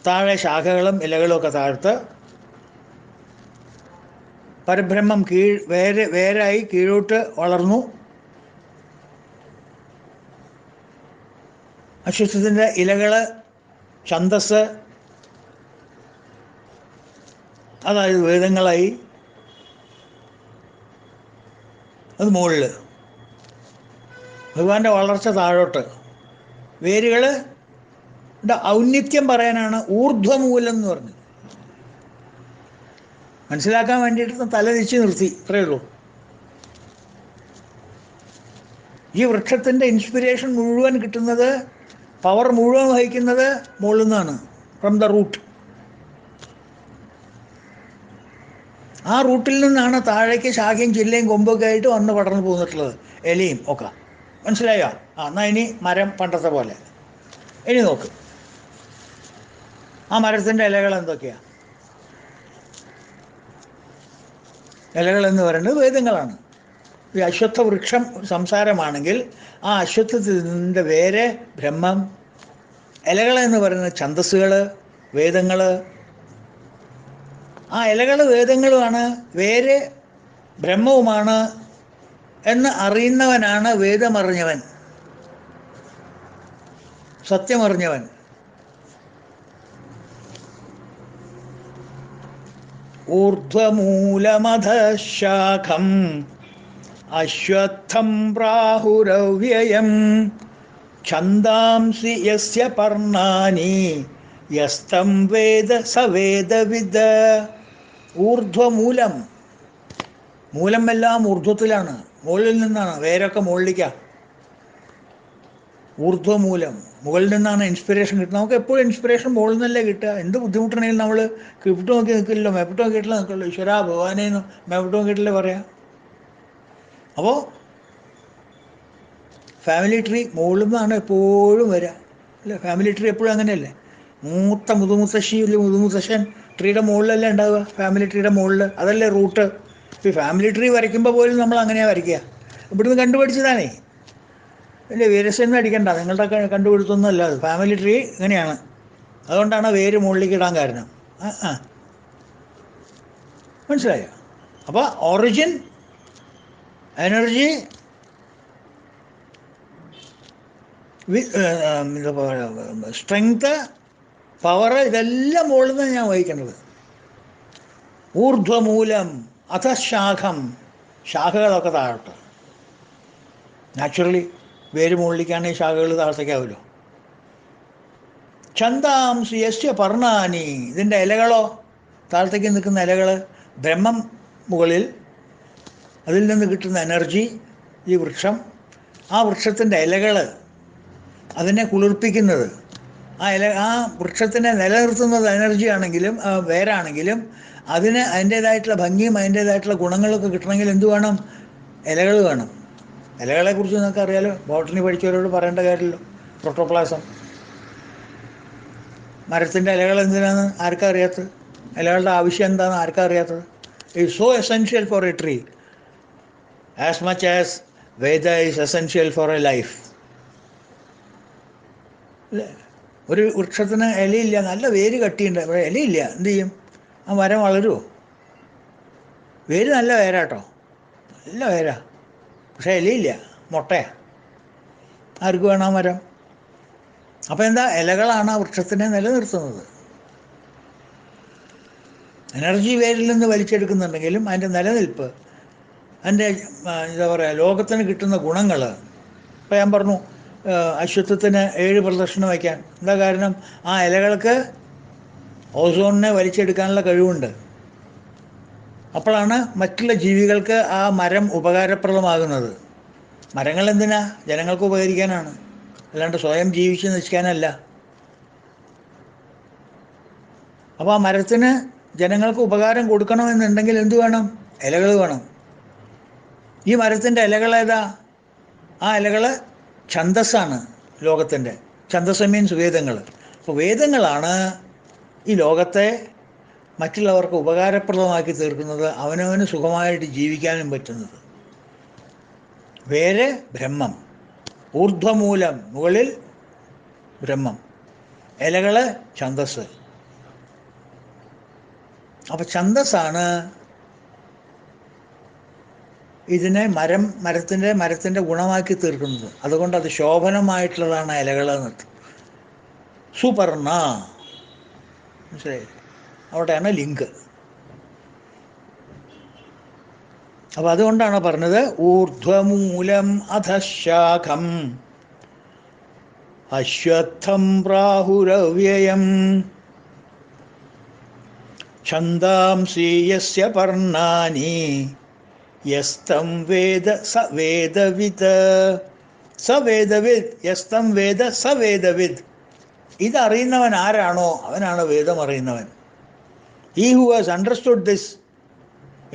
താഴെ ശാഖകളും ഇലകളും ഒക്കെ താഴ്ത്ത് പരബ്രഹ്മം വേരായി കീഴോട്ട് വളർന്നു. അശ്വത്ഥത്തിൻ്റെ ഇലകൾ ഛന്ദസ്, അതായത് വേദങ്ങളായി. അത് മുകളിൽ. ഭഗവാന്റെ വളർച്ച താഴോട്ട്. വേരുകൾ ഔന്നിത്യം പറയാനാണ് ഊർധ്വമൂലം എന്ന് പറഞ്ഞത്. മനസ്സിലാക്കാൻ വേണ്ടിയിട്ട് തല തിരിച്ച് നിർത്തി, ഇത്രയേ ഉള്ളൂ. ഈ വൃക്ഷത്തിൻ്റെ ഇൻസ്പിരേഷൻ മുഴുവൻ കിട്ടുന്നത്, പവർ മുഴുവൻ വഹിക്കുന്നത് മുകളിൽ നിന്നാണ്, ഫ്രം ദ റൂട്ട്. ആ റൂട്ടിൽ നിന്നാണ് താഴേക്ക് ശാഖയും ചില്ലയും കൊമ്പൊക്കെ ആയിട്ട് വന്ന് പടർന്നു പോന്നിട്ടുള്ളത്, ഇലയും ഒക്കെ. മനസ്സിലായോ? എന്നാൽ ഇനി മരം പണ്ടത്തെ പോലെ. ഇനി നോക്ക്, ആ മരത്തിൻ്റെ ഇലകൾ എന്തൊക്കെയാണ്? ഇലകൾ എന്ന് പറയുന്നത് വേദങ്ങളാണ്. ഈ അശ്വത്ഥ വൃക്ഷം സംസാരമാണെങ്കിൽ ആ അശ്വത്ഥത്തിൻ്റെ വേര് ബ്രഹ്മം, ഇലകളെന്ന് പറയുന്നത് ഛന്ദസ്സുകൾ, വേദങ്ങൾ. ആ ഇലകൾ വേദങ്ങളുമാണ്, വേര് ബ്രഹ്മവുമാണ് എന്ന് അറിയുന്നവനാണ് വേദമറിഞ്ഞവൻ, സത്യമറിഞ്ഞവൻ. ഊർധ്വമൂലമധഃശാഖം അശ്വത്ഥം പ്രാഹുരവ്യയം ഛന്ദാംസി യസ്യ പർണാനി യസ്തം വേദ സ വേദവിദ്. ഊർധ്വമൂലം, മൂലം എല്ലാം ഊർധ്വത്തിലാണ്, മുകളിൽ നിന്നാണ്. വേരൊക്കെ മുകളിലേക്കാണ്. ഊർധ്വമൂലം, മുകളിൽ നിന്നാണ് ഇൻസ്പിറേഷൻ കിട്ടുന്നത്. നമുക്ക് എപ്പോഴും ഇൻസ്പിറേഷൻ മുകളിൽ നിന്നല്ലേ കിട്ടുക. എന്ത് ബുദ്ധിമുട്ടുണ്ടെങ്കിലും നമ്മൾ കിപ്പിട്ട് നോക്കി നിൽക്കില്ലല്ലോ, മേപ്പിട്ട് നോക്കിയിട്ടില്ല നിൽക്കുള്ളൂ. ഈശ്വരാ ഭഗവാനേന്ന് മേപ്പിട്ട് നോക്കിയിട്ടില്ലേ പറയാം. അപ്പോൾ ഫാമിലി ട്രീ മുകളിൽ നിന്നാണ് എപ്പോഴും വരിക, അല്ലേ? ഫാമിലി ട്രീ എപ്പോഴും അങ്ങനെയല്ലേ. മൂത്ത മുതുമുത്തശ്ശി അല്ലെങ്കിൽ മുതുമുത്തശ്ശൻ ട്രീയുടെ മുകളിലല്ലേ ഉണ്ടാവുക, ഫാമിലി ട്രീയുടെ മുകളിൽ. അതല്ലേ റൂട്ട്. ഇപ്പോൾ ഫാമിലി ട്രീ വരയ്ക്കുമ്പോൾ പോലും നമ്മൾ അങ്ങനെയാണ് വരയ്ക്കുക. ഇവിടുന്ന് കണ്ടുപിടിച്ചതാണേ, അല്ലേ? വീരസ്യം അടിക്കണ്ട, നിങ്ങളുടെ കണ്ടുപിടുത്തൊന്നുമല്ല അത്. ഫാമിലി ട്രീ ഇങ്ങനെയാണ്. അതുകൊണ്ടാണ് വേര് മുകളിലേക്ക് ഇടാൻ കാരണം. മനസ്സിലായോ? അപ്പോൾ ഒറിജിൻ, എനർജി, സ്ട്രെങ്ത്, പവർ, ഇതെല്ലാം മുകളിൽ നിന്ന് ഞാൻ വഹിക്കേണ്ടത്. ഊർധ്വമൂലം അധശാഖം, ശാഖകളൊക്കെ താഴോട്ട്. നാച്ചുറലി വേര് മുകളിലേക്കാണെങ്കിൽ ശാഖകൾ താഴത്തേക്കാവുമല്ലോ. ഛന്ദാംസി യസ്യ പർണാനി, ഇതിൻ്റെ ഇലകളോ, താഴത്തേക്ക് നിൽക്കുന്ന ഇലകൾ ബ്രഹ്മം മുകളിൽ, അതിൽ നിന്ന് കിട്ടുന്ന എനർജി ഈ വൃക്ഷം. ആ വൃക്ഷത്തിൻ്റെ ഇലകൾ അതിനെ കുളിർപ്പിക്കുന്നത്, ആ വൃക്ഷത്തിനെ നിലനിർത്തുന്നത് എനർജി ആണെങ്കിലും വേരാണെങ്കിലും അതിന് അതിൻ്റേതായിട്ടുള്ള ഭംഗിയും അതിൻ്റേതായിട്ടുള്ള ഗുണങ്ങളൊക്കെ കിട്ടണമെങ്കിൽ എന്ത് വേണം? ഇലകൾ വേണം. ഇലകളെക്കുറിച്ച് നിങ്ങൾക്ക് അറിയാലോ, ബോട്ടണി പഠിച്ചവരോട് പറയേണ്ട കാര്യമല്ലോ. പ്രോട്ടോപ്ലാസം, മരത്തിൻ്റെ ഇലകൾ എന്തിനാണ് ആർക്കാ അറിയാത്തത്? ഇലകളുടെ ആവശ്യം എന്താണെന്ന് ആർക്കാ അറിയാത്തത്? It's so essential for A tree as much as Veda is essential for A life. അല്ലേ? ഒരു വൃക്ഷത്തിന് ഇലയില്ല, നല്ല വേര് കട്ടിയുണ്ട്, പക്ഷേ ഇലയില്ല, എന്ത് ചെയ്യും? ആ മരം വളരുമോ? വേര് നല്ല വേരാട്ടോ, നല്ല വേരാ, പക്ഷേ ഇലയില്ല, മുട്ടയാണ്. ആർക്ക് വേണം ആ മരം? അപ്പോൾ എന്താ? ഇലകളാണ് ആ വൃക്ഷത്തിനെ നിലനിർത്തുന്നത്. എനർജി വേരിൽ നിന്ന് വലിച്ചെടുക്കുന്നുണ്ടെങ്കിലും അതിൻ്റെ നിലനിൽപ്പ്, അതിൻ്റെ എന്താ പറയുക, ലോകത്തിന് കിട്ടുന്ന ഗുണങ്ങൾ. ഇപ്പോൾ ഞാൻ പറഞ്ഞു അശ്വത്ഥത്തിന് 7 പ്രദക്ഷിണം വയ്ക്കാൻ. എന്താ കാരണം? ആ ഇലകൾക്ക് ഓസോണിനെ വലിച്ചെടുക്കാനുള്ള കഴിവുണ്ട്. അപ്പോഴാണ് മറ്റുള്ള ജീവികൾക്ക് ആ മരം ഉപകാരപ്രദമാകുന്നത്. മരങ്ങൾ എന്തിനാ? ജനങ്ങൾക്ക് ഉപകരിക്കാനാണ്, അല്ലാണ്ട് സ്വയം ജീവിച്ച് നശിക്കാനല്ല. അപ്പോൾ ആ മരത്തിന് ജനങ്ങൾക്ക് ഉപകാരം കൊടുക്കണമെന്നുണ്ടെങ്കിൽ എന്ത് വേണം? ഇലകൾ വേണം. ഈ മരത്തിൻ്റെ ഇലകൾ ഏതാ? ആ ഇലകൾ ഛന്ദസ്സാണ് ലോകത്തിൻ്റെ. ഛന്ദസ് മീൻസ് വേദങ്ങൾ. അപ്പോൾ വേദങ്ങളാണ് ഈ ലോകത്തെ മറ്റുള്ളവർക്ക് ഉപകാരപ്രദമാക്കി തീർക്കുന്നത്, അവനവന് സുഖമായിട്ട് ജീവിക്കാനും പറ്റുന്നത്. വേര് ബ്രഹ്മം, ഊർധ്വമൂലം മുകളിൽ ബ്രഹ്മം, ഇലകൾ ഛന്ദസ്. അപ്പോൾ ഛന്ദസ്സാണ് ഇതിനെ മരത്തിൻ്റെ ഗുണമാക്കി തീർക്കുന്നത്. അതുകൊണ്ട് അത് ശോഭനമായിട്ടുള്ളതാണ് ഇലകൾ എന്നർത്ഥം. സുപർണ, മനസ്സിലായി? അവിടെയാണ് ലിങ്ക്. അപ്പം അതുകൊണ്ടാണ് പറഞ്ഞത് ഊർധ്വമൂലം അധശാഖം അശ്വത്ഥം പ്രാഹുരവ്യയം ഛന്ദാംസി യസ്യ പർണാനി യസ്തം വേദ സ വേദവിത്. യസ്തം വേദ സ വേദവിത്. ഇതറിയുന്നവൻ ആരാണോ അവനാണ് വേദം അറിയുന്നവൻ. He who has understood this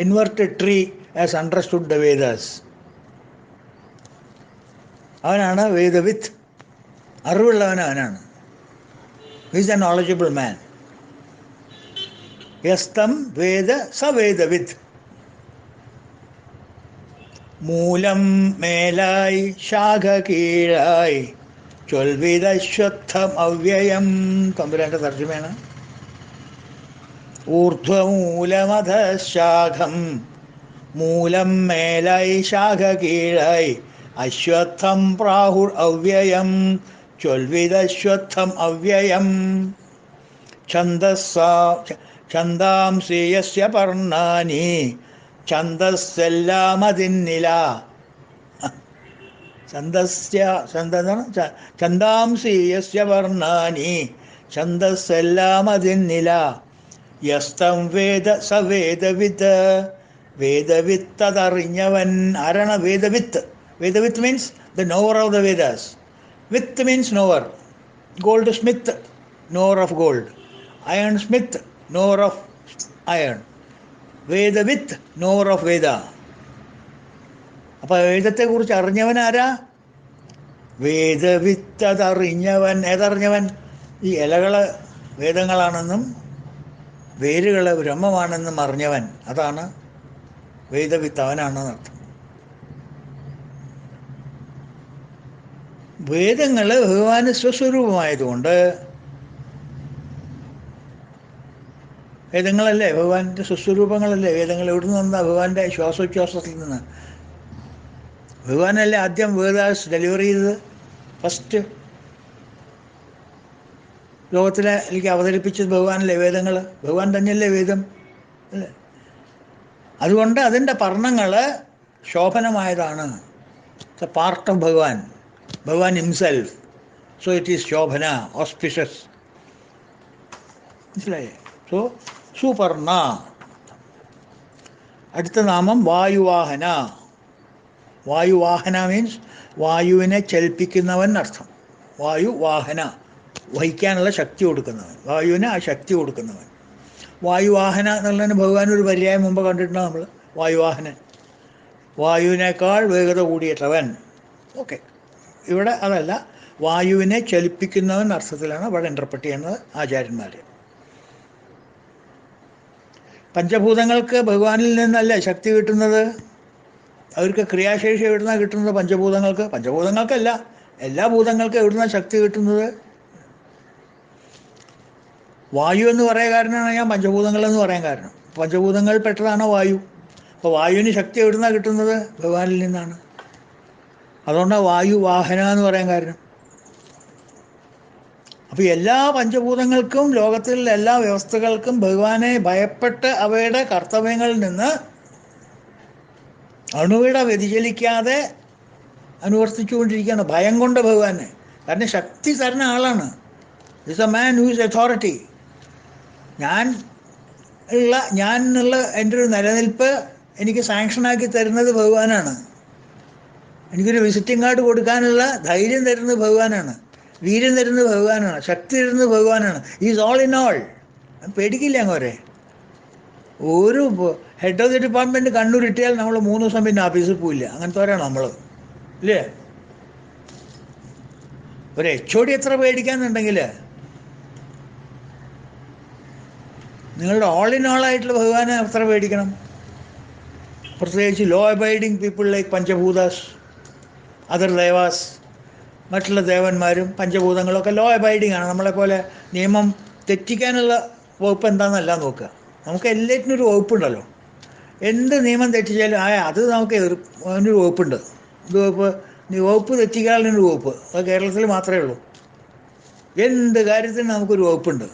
inverted tree has understood the Vedas. അവനാണ് വേദവിത്ത്. അറിവുള്ളവൻ അവനാണ്. He is a knowledgeable man. യസ്തം വേദ സ വേദവിത്ത്. മൂലം മേലായി ശാഖ കീഴായി ചൊൽവിദശ്വത്ഥം അവ്യയം. തമ്പുരാൻ്റെ തർജ്ജമയാണ്. ഊർധ്വമൂലമധശാഖം, മൂലം മേലായി ശാഖ കീഴായി അശ്വത്ഥം പ്രാഹുർ അവ്യയം ചൊൽവിദശ്വത്ഥം അവ്യയം. ഛന്ദാംസി യസ്യ പർണാനി, ഛന്ദസ്സെല്ലാം അതിന്നില. ഛന്ദാംസി യസ്യ വർണ്ണാനി, ഛന്ദസ്സെല്ലാം അതിന്നില. യസ്തം വേദ സ വേദവിത്ത്. വേദവിത്ത് അതറിഞ്ഞവൻ. ആരാണ് വേദവിത്ത്? വേദവിത്ത് means the knower of the Vedas. വിത്ത് means knower. Gold smith, knower of gold. Iron smith, knower of iron. വേദവിത്ത്, നോവർ ഓഫ് വേദ. അപ്പം വേദത്തെക്കുറിച്ച് അറിഞ്ഞവൻ ആരാ? വേദവിത്ത് അതറിഞ്ഞവൻ. ഏതറിഞ്ഞവൻ? ഈ ഇലകൾ വേദങ്ങളാണെന്നും വേരുകൾ ബ്രഹ്മമാണെന്നും അറിഞ്ഞവൻ. അതാണ് വേദവിത്ത്. അവനാണെന്ന് അർത്ഥം. വേദങ്ങൾ ഭഗവാന് സ്വസ്വരൂപമായതുകൊണ്ട് വേദങ്ങളല്ലേ ഭഗവാന്റെ സ്വസ്വരൂപങ്ങളല്ലേ വേദങ്ങൾ. എവിടെ നിന്ന് വന്നാൽ? ഭഗവാന്റെ ശ്വാസോച്ഛ്വാസത്തിൽ നിന്ന്. ഭഗവാനല്ലേ ആദ്യം വേദാസ് ഡെലിവർ ചെയ്തത്. ഫസ്റ്റ് ലോകത്തിലേക്ക് അവതരിപ്പിച്ചത് ഭഗവാനല്ലേ വേദങ്ങൾ. ഭഗവാൻ തന്നെയല്ലേ വേദം അല്ലേ? അതുകൊണ്ട് അതിൻ്റെ പർണ്ണങ്ങൾ ശോഭനമായതാണ്. It's a part of Bhagavan, Bhagavan himself. So it is ശോഭന, ഓസ്പിഷ്യസ്. മനസ്സിലായേ? സോ സുപർണ. അടുത്ത നാമം വായുവാഹന. വായുവാഹന മീൻസ് വായുവിനെ ചലിപ്പിക്കുന്നവൻ അർത്ഥം. വായുവാഹന, വഹിക്കാനുള്ള ശക്തി കൊടുക്കുന്നവൻ. വായുവിന് ആ ശക്തി കൊടുക്കുന്നവൻ. വായുവാഹന എന്നുള്ളതിന് ഭഗവാൻ ഒരു പര്യായം മുമ്പ് കണ്ടിട്ടുണ്ട് നമ്മൾ. വായുവാഹനൻ, വായുവിനേക്കാൾ വേഗത കൂടിയിട്ടവൻ. ഓക്കെ, ഇവിടെ അതല്ല, വായുവിനെ ചലിപ്പിക്കുന്നവൻ അർത്ഥത്തിലാണ് ഇവിടെ ഇൻ്റർപ്രറ്റ് ചെയ്യുന്നത് ആചാര്യന്മാർ. പഞ്ചഭൂതങ്ങൾക്ക് ഭഗവാനിൽ നിന്നല്ലേ ശക്തി കിട്ടുന്നത്. അവർക്ക് ക്രിയാശേഷി എവിടുന്നാണ് കിട്ടുന്നത്? പഞ്ചഭൂതങ്ങൾക്ക്. പഞ്ചഭൂതങ്ങൾക്കല്ല, എല്ലാ ഭൂതങ്ങൾക്കും എവിടുന്നാണ് ശക്തി കിട്ടുന്നത്? വായു എന്ന് പറയാൻ കാരണമാണ് ഞാൻ പഞ്ചഭൂതങ്ങളെന്ന് പറയാൻ കാരണം. പഞ്ചഭൂതങ്ങൾ പെട്ടതാണ് വായു. അപ്പോൾ വായുവിന് ശക്തി എവിടുന്നാണ് കിട്ടുന്നത്? ഭഗവാനിൽ നിന്നാണ്. അതുകൊണ്ടാണ് വായു വാഹന എന്ന് പറയാൻ കാരണം. അപ്പോൾ എല്ലാ പഞ്ചഭൂതങ്ങൾക്കും ലോകത്തിലുള്ള എല്ലാ വ്യവസ്ഥകൾക്കും ഭഗവാനെ ഭയപ്പെട്ട് അവയുടെ കർത്തവ്യങ്ങളിൽ നിന്ന് അണുവിട വ്യതിചലിക്കാതെ അനുവർത്തിച്ചുകൊണ്ടിരിക്കുകയാണ്. ഭയം കൊണ്ട് ഭഗവാനെ. കാരണം ശക്തി തരുന്ന ആളാണ്. Is a man who is authority. ഞാൻ എന്നുള്ള എൻ്റെ ഒരു നിലനിൽപ്പ് എനിക്ക് സാങ്ഷനാക്കി തരുന്നത് ഭഗവാനാണ്. എനിക്കൊരു വിസിറ്റിംഗ് കാർഡ് കൊടുക്കാനുള്ള ധൈര്യം തരുന്നത് ഭഗവാനാണ്. വീര്യം തരുന്നത് ഭഗവാനാണ്. ശക്തി തരുന്നത് ഭഗവാനാണ്. Is all in all. പേടിക്കില്ല അങ്ങോരെ. ഒരു head of the department Kannur ഇട്ടിയാൽ നമ്മൾ 3 ദിവസം പിന്നെ ഓഫീസിൽ പോയില്ല. അങ്ങനത്തെവരാണ് നമ്മൾ, ഇല്ലേ? ഒരു HOD എത്ര പേടിക്കാന്നുണ്ടെങ്കിൽ നിങ്ങളുടെ ഓൾ ഇൻ ഓൾ ആയിട്ടുള്ള ഭഗവാനെ എത്ര പേടിക്കണം? പ്രത്യേകിച്ച് ലോ അബൈഡിങ് പീപ്പിൾ ലൈക്ക് പഞ്ചഭൂതാസ്, അതർ ദേവാസ്. മറ്റുള്ള ദേവന്മാരും പഞ്ചഭൂതങ്ങളൊക്കെ ലോ അബൈഡിങ് ആണ്. നമ്മളെപ്പോലെ നിയമം തെറ്റിക്കാനുള്ള വകുപ്പ് എന്താണെന്നല്ല നോക്കുക. നമുക്ക് എല്ലാറ്റിനും ഒരു വകുപ്പുണ്ടല്ലോ. എന്ത് നിയമം തെറ്റിച്ചാലും അത് നമുക്ക് അതിനൊരു വകുപ്പുണ്ട്. ഇത് വകുപ്പ്, നീ വകുപ്പ് തെറ്റിക്കാനുള്ളൊരു വകുപ്പ്, അത് കേരളത്തിൽ മാത്രമേ ഉള്ളൂ. എന്ത് കാര്യത്തിനും നമുക്കൊരു വകുപ്പുണ്ട്.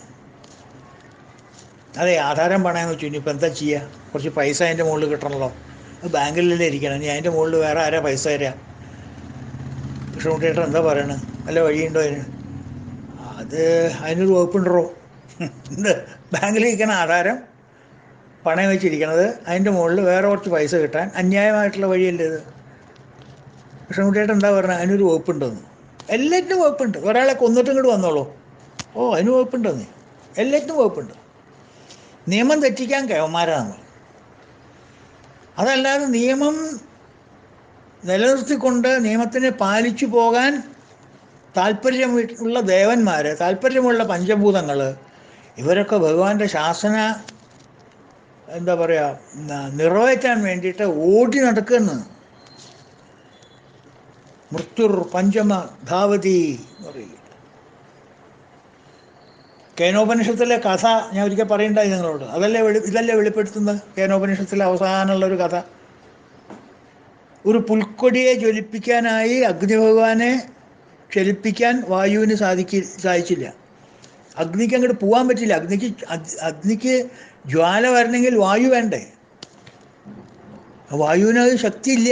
അതെ, ആധാരം പണയം വെച്ചു, ഇനിയിപ്പോൾ എന്താ ചെയ്യുക? കുറച്ച് പൈസ അതിൻ്റെ മുകളിൽ കിട്ടണമല്ലോ. അത് ബാങ്കിലല്ലേ ഇരിക്കണം, ഇനി അതിൻ്റെ മുകളിൽ വേറെ ആരാ പൈസ തരാ? കൃഷ്ണകുട്ടിയേട്ടൻ എന്താ പറയണത്? വല്ല വഴിയുണ്ടോ അതിന്? അത് അതിനൊരു വകുപ്പുണ്ടോ? എന്ത്? ബാങ്കിലിരിക്കണ ആധാരം പണയം വെച്ചിരിക്കണത്, അതിൻ്റെ മുകളിൽ വേറെ കുറച്ച് പൈസ കിട്ടാൻ അന്യായമായിട്ടുള്ള വഴിയല്ലേ ഇത്? കൃഷ്ണകുട്ടിയേട്ടൻ എന്താ പറഞ്ഞത്? അതിനൊരു വകുപ്പുണ്ടെന്ന്. എല്ലാറ്റിനും വകുപ്പുണ്ട്. ഒരാളെ കൊന്നിട്ടും ഇങ്ങോട്ട് വന്നോളൂ, അതിന് വകുപ്പുണ്ടെന്ന്. എല്ലാറ്റിനും വകുപ്പുണ്ട്. നിയമം തെറ്റിക്കാൻ കേവന്മാരാണ് നമ്മൾ. അതല്ലാതെ നിയമം നിലനിർത്തിക്കൊണ്ട് നിയമത്തിനെ പാലിച്ചു പോകാൻ താല്പര്യമുള്ള ദേവന്മാർ, താല്പര്യമുള്ള പഞ്ചഭൂതങ്ങൾ, ഇവരൊക്കെ ഭഗവാന്റെ ശാസന എന്താ പറയുക നിറവേറ്റാൻ വേണ്ടിയിട്ട് ഓടി നടക്കുന്നു. മൃത്യുർ പഞ്ചമ ധാവതി എന്ന് പറയില്ല. കേനോപനിഷത്തിലെ കഥ ഞാൻ ഒരിക്കൽ പറയണ്ടായി നിങ്ങളോട്. ഇതല്ലേ വെളിപ്പെടുത്തുന്നത് കേനോപനിഷത്തിലെ അവസാനമുള്ളൊരു കഥ. ഒരു പുൽക്കൊടിയെ ജ്വലിപ്പിക്കാനായി അഗ്നിഭഗവാനെ ക്ഷലിപ്പിക്കാൻ വായുവിന് സാധിച്ചില്ല. അഗ്നിക്ക് അങ്ങോട്ട് പോകാൻ പറ്റില്ല. അഗ്നിക്ക് ജ്വാല വരണമെങ്കിൽ വായു വേണ്ടേ? വായുവിനത് ശക്തിയില്ല.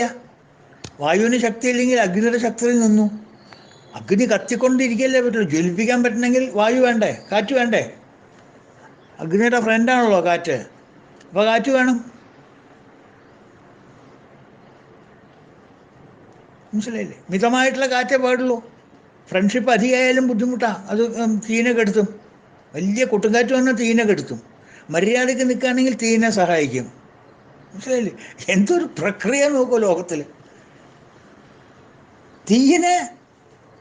വായുവിന് ശക്തിയില്ലെങ്കിൽ അഗ്നിയുടെ ശക്തിയിൽ നിന്നു. അഗ്നി കത്തിക്കൊണ്ടിരിക്കല്ലേ പറ്റുള്ളൂ. ജ്വലിപ്പിക്കാൻ പറ്റണമെങ്കിൽ വായു വേണ്ടേ? കാറ്റ് വേണ്ടേ? അഗ്നിയുടെ ഫ്രണ്ടാണല്ലോ കാറ്റ്. അപ്പോൾ കാറ്റ് വേണം. മനസ്സിലായില്ലേ? മിതമായിട്ടുള്ള കാറ്റേ പാടുള്ളൂ. ഫ്രണ്ട്ഷിപ്പ് അധികമായാലും ബുദ്ധിമുട്ടാണ്. അത് തീനെ കെടുത്തും. വലിയ കൊടുങ്കാറ്റ് വന്നാൽ തീനെ കെടുത്തും. മര്യാദയ്ക്ക് നിൽക്കുകയാണെങ്കിൽ തീനെ സഹായിക്കും. മനസ്സിലായില്ലേ? എന്തൊരു പ്രക്രിയ നോക്കൂ ലോകത്തിൽ. തീയിനെ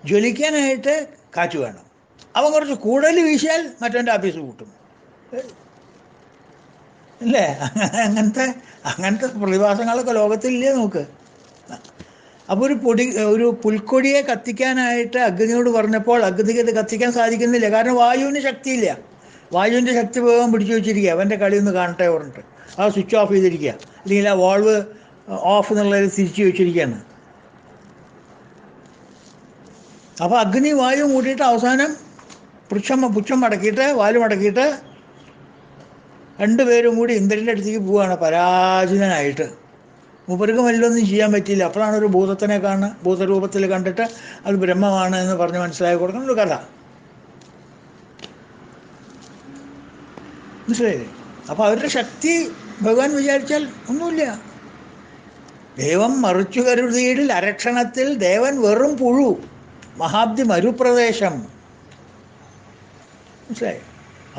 ജ്വലിക്കാനായിട്ട് കാറ്റ് വേണം. അവൻ കുറച്ച് കൂടുതൽ വീശിയാൽ മറ്റവൻ്റെ ആഫീസ് കൂട്ടും. അല്ലേ? അങ്ങനത്തെ പ്രതിഭാസങ്ങളൊക്കെ ലോകത്തില്ലേ നോക്ക്. അപ്പോൾ ഒരു പുൽക്കൊടിയെ കത്തിക്കാനായിട്ട് അഗ്നിയോട് പറഞ്ഞപ്പോൾ അഗ്നിക്ക് അത് കത്തിക്കാൻ സാധിക്കുന്നില്ല. കാരണം വായുവിന് ശക്തിയില്ല. വായുവിൻ്റെ ശക്തി പോകാൻ പിടിച്ചു വെച്ചിരിക്കുക. അവൻ്റെ കളി ഒന്ന് കാണട്ടെ പറഞ്ഞിട്ട് ആ സ്വിച്ച് ഓഫ് ചെയ്തിരിക്കുക, അല്ലെങ്കിൽ ആ വാൾവ് ഓഫ് എന്നുള്ളത് തിരിച്ചു വെച്ചിരിക്കുകയാണ്. അപ്പോൾ അഗ്നി വായു കൂട്ടിയിട്ട് അവസാനം പുച്ഛം മടക്കിയിട്ട് വാല് മടക്കിയിട്ട് രണ്ടുപേരും കൂടി ഇന്ദ്രൻ്റെ അടുത്തേക്ക് പോവുകയാണ് പരാജിതനായിട്ട്. മൂപ്പർക്ക് വല്ലതൊന്നും ചെയ്യാൻ പറ്റിയില്ല. അപ്പോഴാണ് ഒരു ഭൂതത്തിനെ കാണുക. ഭൂതരൂപത്തിൽ കണ്ടിട്ട് അത് ബ്രഹ്മമാണ് എന്ന് പറഞ്ഞ് മനസ്സിലാക്കി കൊടുക്കുന്ന ഒരു കഥ. മനസ്സിലായില്ലേ? അപ്പോൾ അവരുടെ ശക്തി ഭഗവാൻ വിചാരിച്ചാൽ ഒന്നുമില്ല. ദൈവം മറിച്ചു കരുതിയിൽ അരക്ഷണത്തിൽ ദേവൻ വെറും പുഴു, മഹാബ്ദി മരുപ്രദേശം. മനസ്സിലായി?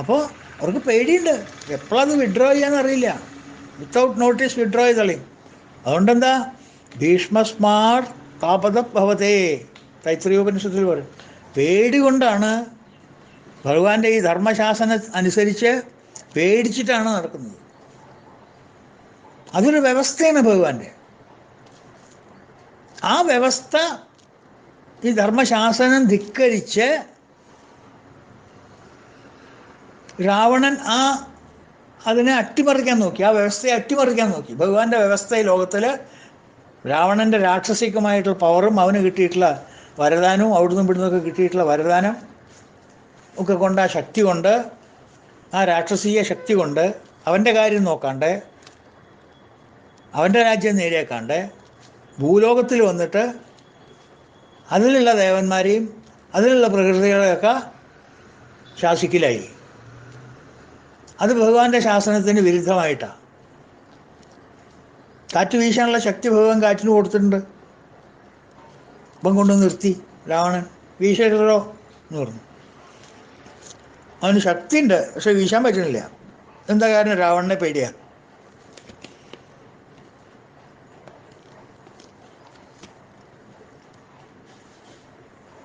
അപ്പോൾ അവർക്ക് പേടിയുണ്ട്. എപ്പോഴത് വിഡ്രോ ചെയ്യാന്നറിയില്ല. വിത്തൗട്ട് നോട്ടീസ് വിഡ്രോ ചെയ്തളി. അതുകൊണ്ടെന്താ? ഭീഷ്മസ്മാർ താപത ഭവതേ തൈത്രീയോപനിഷത്തിൽ പറയും. പേടി കൊണ്ടാണ് ഭഗവാന്റെ ഈ ധർമ്മശാസന അനുസരിച്ച് പേടിച്ചിട്ടാണ് നടക്കുന്നത്. അതൊരു വ്യവസ്ഥയാണ് ഭഗവാന്റെ. ആ വ്യവസ്ഥ ഈ ധർമ്മശാസനം ധിക്കരിച്ച് രാവണൻ അതിനെ അട്ടിമറിക്കാൻ നോക്കി. ആ വ്യവസ്ഥയെ അട്ടിമറിക്കാൻ നോക്കി. ഭഗവാന്റെ വ്യവസ്ഥ ഈ ലോകത്തിൽ രാവണൻ്റെ രാക്ഷസികമായിട്ടുള്ള പവറും അവന് കിട്ടിയിട്ടുള്ള വരദാനവും അവിടുന്ന് ഇവിടുന്നൊക്കെ കിട്ടിയിട്ടുള്ള വരദാനം ഒക്കെ കൊണ്ട്, ആ ശക്തി കൊണ്ട്, ആ രാക്ഷസീയ ശക്തി കൊണ്ട് അവൻ്റെ കാര്യം നോക്കാണ്ട്, അവൻ്റെ രാജ്യം നേടിയേക്കാണ്ട് ഭൂലോകത്തിൽ വന്നിട്ട് അതിലുള്ള ദേവന്മാരെയും അതിലുള്ള പ്രകൃതികളെയൊക്കെ ശാസിക്കലായി. അത് ഭഗവാന്റെ ശാസനത്തിന് വിരുദ്ധമായിട്ടാണ്. കാറ്റ് വീശാനുള്ള ശക്തി ഭഗവാൻ കാറ്റിന് കൊടുത്തിട്ടുണ്ട്. ഇപ്പം കൊണ്ട് നിർത്തി രാവണൻ. വീശരുതോ എന്ന് പറഞ്ഞു. അവന് ശക്തിയുണ്ട്, പക്ഷെ വീശാൻ പറ്റുന്നില്ല. എന്താ കാരണം? രാവണനെ പേടിയാണ്.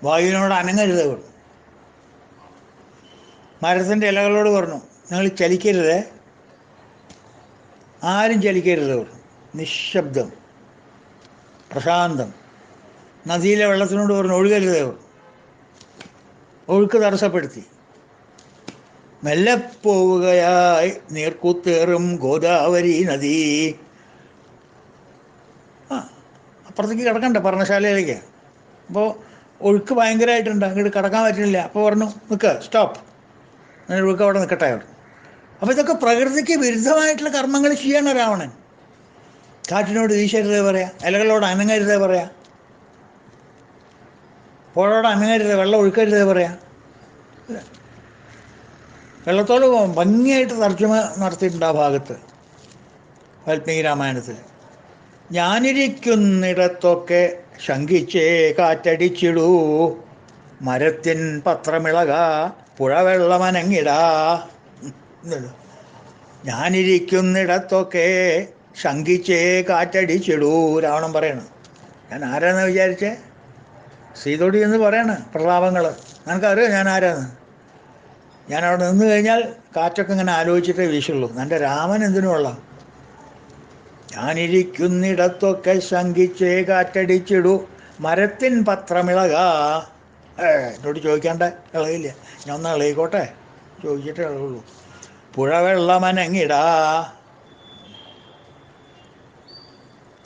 വായുവിനോട് അനങ്ങരുത് പറഞ്ഞു. മരത്തിൻ്റെ ഇലകളോട് പറഞ്ഞു, നിങ്ങൾ ചലിക്കരുത്, ആരും ചലിക്കരുത് പറഞ്ഞു. നിശബ്ദം, പ്രശാന്തം. നദിയിലെ വെള്ളത്തിനോട് പറഞ്ഞു, ഒഴുകരുത് പറഞ്ഞു. ഒഴുക്ക് തടസ്സപ്പെടുത്തി. മെല്ലെ പോവുകയായി നീർക്കൂത്തേറും ഗോദാവരി നദി. ആ, അപ്പുറത്തേക്ക് കിടക്കണ്ട പർണശാലയിലേക്ക്. അപ്പോൾ ഒഴുക്ക് ഭയങ്കരമായിട്ടുണ്ട്, അങ്ങോട്ട് കിടക്കാൻ പറ്റുന്നില്ല. അപ്പോൾ പറഞ്ഞു നിൽക്കുക, സ്റ്റോപ്പ്, അങ്ങനെ ഒഴുക്ക് അവിടെ നിൽക്കട്ടെ അവിടെ. അപ്പോൾ ഇതൊക്കെ പ്രകൃതിക്ക് വിരുദ്ധമായിട്ടുള്ള കർമ്മങ്ങൾ ചെയ്യണം രാവണൻ. കാറ്റിനോട് വീശരുതേ പറയാം, ഇലകളോട് അനങ്ങരുതേ പറയാം, പുഴയോട് അനങ്ങരുതേ, വെള്ളം ഒഴുക്കരുതേ പറയാം. വെള്ളത്തോട് ഭംഗിയായിട്ട് തർജ്ജമ നടത്തിയിട്ടുണ്ട് ആ ഭാഗത്ത് വാൽമീകി രാമായണത്തിൽ. ഞാനിരിക്കുന്നിടത്തൊക്കെ ശങ്കിച്ചേ കാറ്റടിച്ചിടൂ, മരത്തിൻ പത്രമിളക പുഴവെള്ളമനങ്ങിടാ. ഞാനിരിക്കുന്നിടത്തൊക്കെ ശങ്കിച്ചേ കാറ്റടിച്ചിടൂ, രാവണൻ പറയണം. ഞാൻ ആരാന്ന് വിചാരിച്ചേ? സീതോടി എന്ന് പറയണ പ്രലാപങ്ങൾ. നിനക്കറിയോ ഞാൻ ആരാന്ന്? ഞാൻ അവിടെ നിന്ന് കഴിഞ്ഞാൽ കാറ്റൊക്കെ ഇങ്ങനെ ആലോചിച്ചിട്ടേ വീശുള്ളൂ. എൻ്റെ രാമൻ എന്തിനുമുള്ള. ഞാനിരിക്കുന്നിടത്തൊക്കെ ശങ്കിച്ചേ കാറ്റടിച്ചിടൂ, മരത്തിൻ പത്രമിളക. എന്നോട് ചോദിക്കാണ്ട ഇളകില്ല, ഞാൻ ഒന്ന് ഇളകിക്കോട്ടെ, ചോദിച്ചിട്ടേ ഇളകുള്ളൂ. പുഴവെള്ളമനങ്ങിടാ.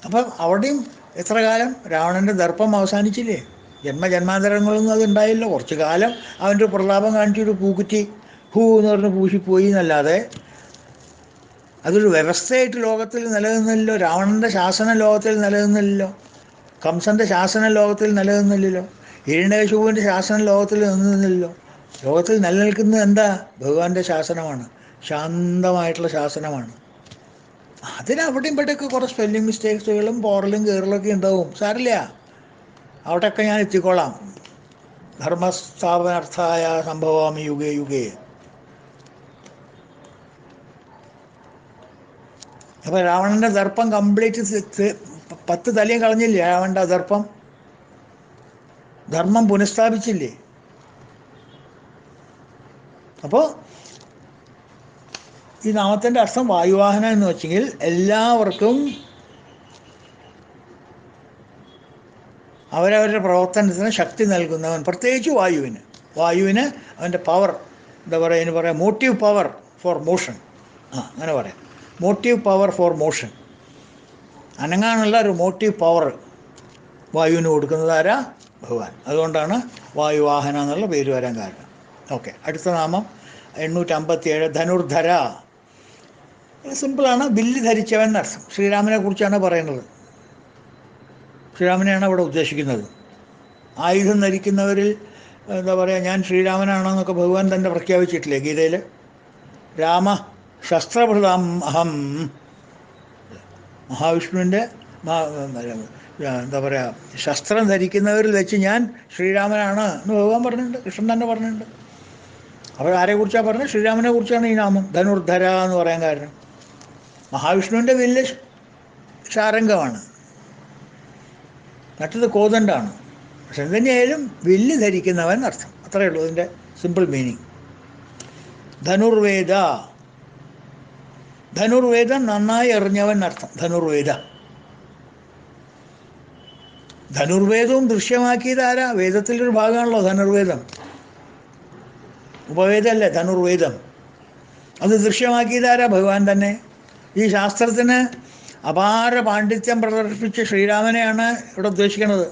അപ്പം അവിടെയും എത്ര കാലം രാവണൻ്റെ ദർപ്പം അവസാനിച്ചില്ലേ? ജന്മജന്മാന്തരങ്ങളൊന്നും അത് ഉണ്ടായില്ല. കുറച്ച് കാലം അവൻ്റെ പ്രലാപം കാണിച്ചൊരു പൂക്കുറ്റി ഹൂ എന്ന് പറഞ്ഞ് പൂശിപ്പോയി എന്നല്ലാതെ അതൊരു വ്യവസ്ഥയായിട്ട് ലോകത്തിൽ നിലനിന്നില്ലല്ലോ. രാവണൻ്റെ ശാസന ലോകത്തിൽ നിലനിന്നില്ലല്ലോ, കംസൻ്റെ ശാസന ലോകത്തിൽ നിലനിന്നില്ലല്ലോ, ഹിരണ്യകശിപുവിൻ്റെ ശാസന ലോകത്തിൽ നിലനിന്നില്ലല്ലോ. ലോകത്തിൽ നിലനിൽക്കുന്നത് എന്താ? ഭഗവാന്റെ ശാസനമാണ്, ശാന്തമായിട്ടുള്ള ശാസനമാണ്. അതിനവിടെയും ഇവിടെയൊക്കെ കുറേ സ്പെല്ലിംഗ് മിസ്റ്റേക്സുകളും പോറലും കയറലൊക്കെ ഉണ്ടാവും, സാരില്ല, അവിടെയൊക്കെ ഞാൻ എത്തിക്കോളാം. ധർമ്മസ്ഥാപനാർത്ഥായ സംഭവാമി യുഗേ യുഗേ. അപ്പോൾ രാവണൻ്റെ ദർപ്പം കംപ്ലീറ്റ് 10 തലയും കളഞ്ഞില്ലേ രാവണൻ്റെ ദർപ്പം? ധർമ്മം പുനഃസ്ഥാപിച്ചില്ലേ? അപ്പോൾ ഈ നാമത്തിൻ്റെ അർത്ഥം വായുവാഹന എന്ന് വെച്ചെങ്കിൽ എല്ലാവർക്കും അവരവരുടെ പ്രവർത്തനത്തിന് ശക്തി നൽകുന്നവൻ, പ്രത്യേകിച്ച് വായുവിന് അവൻ്റെ പവർ, എന്താ പറയുക, അതിന് പറയാം മോട്ടീവ് പവർ ഫോർ മോഷൻ. അങ്ങനെ പറയാം, മോട്ടീവ് പവർ ഫോർ മോഷൻ. അനങ്ങാനുള്ള ഒരു മോട്ടീവ് പവർ വായുവിന് കൊടുക്കുന്നത് ആരാ? ഭഗവാൻ. അതുകൊണ്ടാണ് വായുവാഹന എന്നുള്ള പേര് വരാൻ കാരണം. ഓക്കെ, അടുത്ത നാമം 857 ധനുർധര. സിമ്പിളാണ്, ബില്ല് ധരിച്ചവൻ എന്നർത്ഥം. ശ്രീരാമനെ കുറിച്ചാണ് പറയുന്നത്, ശ്രീരാമനെയാണ് അവിടെ ഉദ്ദേശിക്കുന്നത്. ആയുധം ധരിക്കുന്നവരിൽ എന്താ പറയുക, ഞാൻ ശ്രീരാമനാണെന്നൊക്കെ ഭഗവാൻ തന്നെ പ്രഖ്യാപിച്ചിട്ടില്ലേ ഗീതയിൽ? രാമ ശസ്ത്രഭൃതാം അഹം. മഹാവിഷ്ണുവിൻ്റെ എന്താ പറയുക, ശസ്ത്രം ധരിക്കുന്നവരിൽ വെച്ച് ഞാൻ ശ്രീരാമനാണ് എന്ന് ഭഗവാൻ പറഞ്ഞിട്ടുണ്ട്, കൃഷ്ണൻ തന്നെ പറഞ്ഞിട്ടുണ്ട്. അപ്പോൾ ആരെക്കുറിച്ചാണ് പറഞ്ഞത്? ശ്രീരാമനെ കുറിച്ചാണ് ഈ നാമം ധനുർധര എന്ന് പറയാൻ കാരണം. മഹാവിഷ്ണുവിൻ്റെ വില്ല് ശാരംഗമാണ്, മറ്റത് കോദണ്ഡാണ്. പക്ഷെ എന്തുതന്നെയായാലും വില്ല് ധരിക്കുന്നവൻ അർത്ഥം, അത്രയേ ഉള്ളൂ ഇതിൻ്റെ സിമ്പിൾ മീനിങ്. ധനുർവേദ, ധനുർവേദം നന്നായി എറിഞ്ഞവൻ അർത്ഥം. ധനുർവേദവും ദൃശ്യമാക്കിയത് ആരാ? വേദത്തിലൊരു ഭാഗമാണല്ലോ ധനുർവേദം, ഉപവേദമല്ലേ ധനുർവേദം. അത് ദൃശ്യമാക്കിയത് ആരാ? ഭഗവാൻ തന്നെ. ഈ ശാസ്ത്രത്തിന് അപാര പാണ്ഡിത്യം പ്രദർശിപ്പിച്ച ശ്രീരാമനെയാണ് ഇവിടെ ഉദ്ദേശിക്കുന്നത്.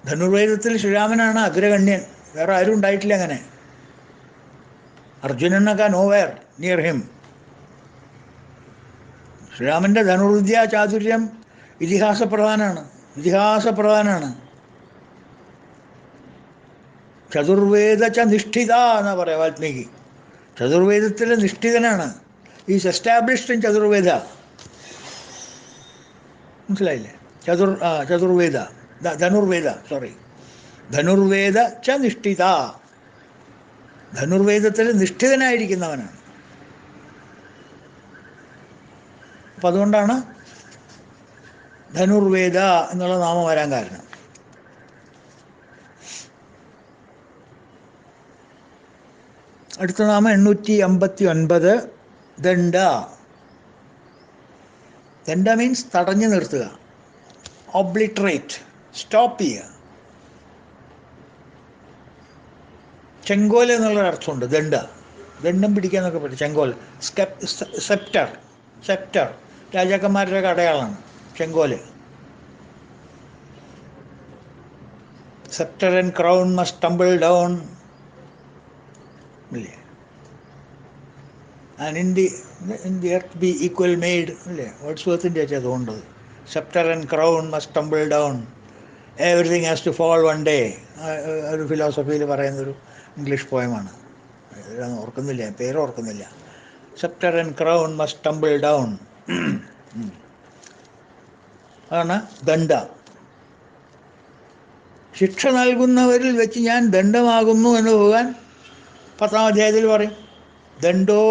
ധനുർവേദത്തിൽ ശ്രീരാമനാണ് അഗ്രഗണ്യൻ, വേറെ ആരും ഉണ്ടായിട്ടില്ല അങ്ങനെ. അർജുനനൊക്കെ നോവെയർ നിയർ ഹിം. ശ്രീരാമൻ്റെ ധനുർവിദ്യാ ചാതുര്യം ഇതിഹാസപ്രധാനാണ്. ചതുർവേദ ച നിഷ്ഠിത എന്നാ പറയാം വാൽമീകി. ചതുർവേദത്തിൽ നിഷ്ഠിതനാണ്. ഈസ് എസ്റ്റാബ്ലിഷ്ഡ് ഇൻ ചതുർവേദ. മനസ്സിലായില്ലേ? ധനുർവേദ ച നിഷ്ഠിത. ധനുർവേദത്തിൽ നിഷ്ഠിതനായിരിക്കുന്നവനാണ്. അപ്പം അതുകൊണ്ടാണ് ധനുർവേദ എന്നുള്ള നാമം വരാൻ കാരണം. അടുത്ത നാമം 859 ദണ്ഡ. ദണ്ഡ മീൻസ് തടഞ്ഞു നിർത്തുക, ഒബ്ലിട്രേറ്റ്, സ്റ്റോപ്പ് ചെയ്യുക. ചെങ്കോൽ എന്നുള്ളൊരർത്ഥമുണ്ട് ദണ്ഡ. ദണ്ഡം പിടിക്കാന്നൊക്കെ പറയും. ചെങ്കോൽ, സെപ്റ്റർ, സെപ്റ്റർ രാജാക്കന്മാരുടെ അടയാളമാണ് ചെങ്കോല്. Sceptre and crown must tumble down ഇല്ലേ, and in the earth be equal made അല്ലേ, വേർഡ്സ്വർത്തിൻ്റെ വെച്ചാൽ തോന്നുന്നത്. Sceptre and crown must tumble down, everything has to fall one day. ഒരു ഫിലോസഫിയിൽ പറയുന്നൊരു ഇംഗ്ലീഷ് പോയമാണ്. ഓർക്കുന്നില്ല, പേര് ഓർക്കുന്നില്ല. Sceptre and crown must tumble down. അതാണ് ദണ്ഡ. ശിക്ഷ നൽകുന്നവരിൽ വെച്ച് ഞാൻ ദണ്ഡമാകുന്നു എന്ന് ഭഗവാൻ 10-ാം അധ്യായത്തിൽ പറയും. ദണ്ഡോ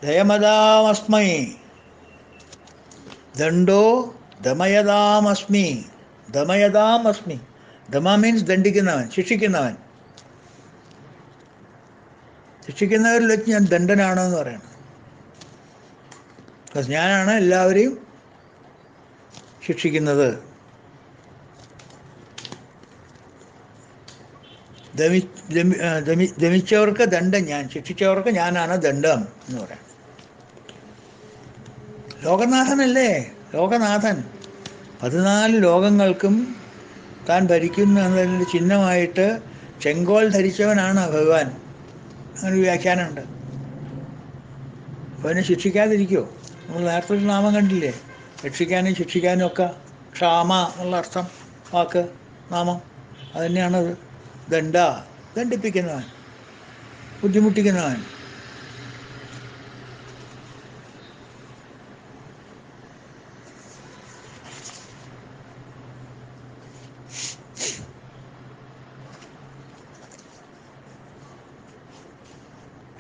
ദയമതാമസ്മൈ, ദണ്ഡോ ദമയതാമസ്മി, ദമയതാമസ്മി. ദമ മീൻസ് ദണ്ഡിക്കുന്നവൻ, ശിക്ഷിക്കുന്നവൻ. ശിക്ഷിക്കുന്നവരിൽ വെച്ച് ഞാൻ ദണ്ഡനാണെന്ന് പറയണം. ബിക്കോസ് ഞാനാണ് എല്ലാവരെയും ശിക്ഷിക്കുന്നത്. ദമിച്ചവർക്ക് ദണ്ഡം ഞാൻ, ശിക്ഷിച്ചവർക്ക് ഞാനാണ് ദണ്ഡം എന്ന് പറയാം. ലോകനാഥനല്ലേ, ലോകനാഥൻ. 14 ലോകങ്ങൾക്കും താൻ ഭരിക്കുന്നു എന്നതിൻ്റെ ചിഹ്നമായിട്ട് ചെങ്കോൽ ധരിച്ചവനാണ് ഭഗവാൻ. അങ്ങനെ വ്യാഖ്യാനമുണ്ട്. അപ്പോൾ അതിനെ ശിക്ഷിക്കാതിരിക്കുമോ? നമ്മൾ നേരത്തെ ഒരു നാമം കണ്ടില്ലേ, രക്ഷിക്കാനും ശിക്ഷിക്കാനും ഒക്കെ. ക്ഷാമ എന്നുള്ള അർത്ഥം വാക്ക്, നാമം അത് തന്നെയാണത്. ദണ്ഡ, ദണ്ഡിപ്പിക്കുന്നവൻ, ബുദ്ധിമുട്ടിക്കുന്നവൻ.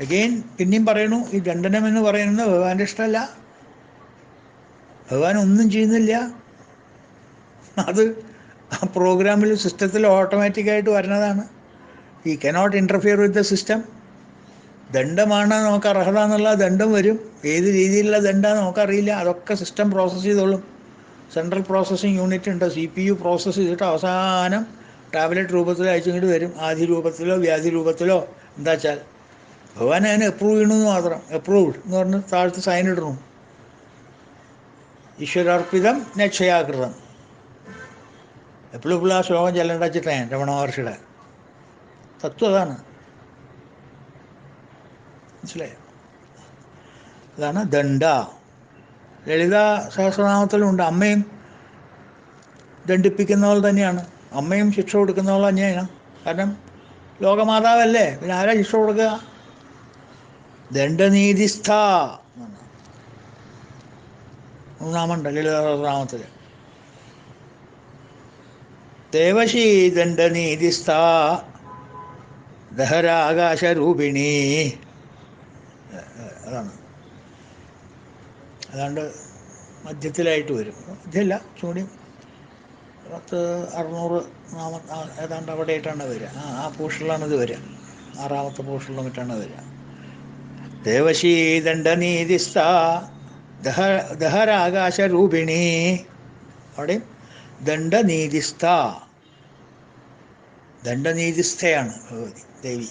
അഗെയിൻ പിന്നെയും പറയണു, ഈ ദണ്ഡനം എന്ന് പറയുന്നത് ഭഗവാന്റെ ഇഷ്ടമല്ല. ഭഗവാൻ ഒന്നും ചെയ്യുന്നില്ല. അത് ആ പ്രോഗ്രാമിൽ, സിസ്റ്റത്തിൽ ഓട്ടോമാറ്റിക്കായിട്ട് വരുന്നതാണ്. ഈ cannot interfere with the system. ദണ്ഡമാണ് നമുക്ക് അർഹത എന്നുള്ള ദണ്ഡം വരും. ഏത് രീതിയിലുള്ള ദണ്ഡാന്ന് നമുക്കറിയില്ല. അതൊക്കെ സിസ്റ്റം പ്രോസസ്സ് ചെയ്തോളും. സെൻട്രൽ പ്രോസസ്സിങ് യൂണിറ്റ് ഉണ്ട്. CPU പ്രോസസ്സ് ചെയ്തിട്ട് അവസാനം ടാബ്ലറ്റ് രൂപത്തിൽ അയച്ചിങ്ങോട്ട് വരും. ആദി രൂപത്തിലോ വ്യാധി രൂപത്തിലോ. എന്താ വെച്ചാൽ ഭഗവാൻ അതിനെ അപ്രൂവ് ചെയ്യണമെന്ന് മാത്രം. അപ്രൂവ്ഡ് എന്ന് പറഞ്ഞ് താഴത്ത് സൈൻ ഇടണം. ഈശ്വരാർപ്പിതം നക്ഷയാകൃതം. എപ്പോഴും ആ ശ്ലോകം ചെല്ലേണ്ട വെച്ചിട്ടേ രമണ മഹർഷിയുടെ തത്വം അതാണ്. മനസ്സിലായോ? അതാണ് ദണ്ഡ. ലളിത സഹസ്രനാമത്തിലുണ്ട്. അമ്മയും ദണ്ഡിപ്പിക്കുന്നവൾ തന്നെയാണ്. അമ്മയും ശിക്ഷ കൊടുക്കുന്നവൾ തന്നെയാണ്. കാരണം ലോകമാതാവല്ലേ, പിന്നെ ആരാ ശിക്ഷ കൊടുക്കുക? ദണ്ഡനീതിസ്ഥ നാമുണ്ട് ലളിത സഹസ്രനാമത്തിൽ. ദേവശീ ദണ്ഡനീതിസ്ഥ ദഹരാകാശരൂപിണി. അതാണ്. അതാണ്ട് മധ്യത്തിലായിട്ട് വരും. മധ്യമല്ല, ചൂടി 600 ഏതാണ്ട് അവിടെ ആയിട്ടാണ് വരിക. ആ പോർഷനിലാണ് ഇത് വരിക. 6ാമത്തെ പോർഷനിലും മറ്റാണ് വരിക. ദേവശീ ദണ്ഡനീതിസ്ഥ ദഹരാകാശരൂപിണി. അവിടെയും ദണ്ഡനീതിസ്ഥ, ദണ്ഡനീതിസ്ഥയാണ് ഭഗവതി ദേവി.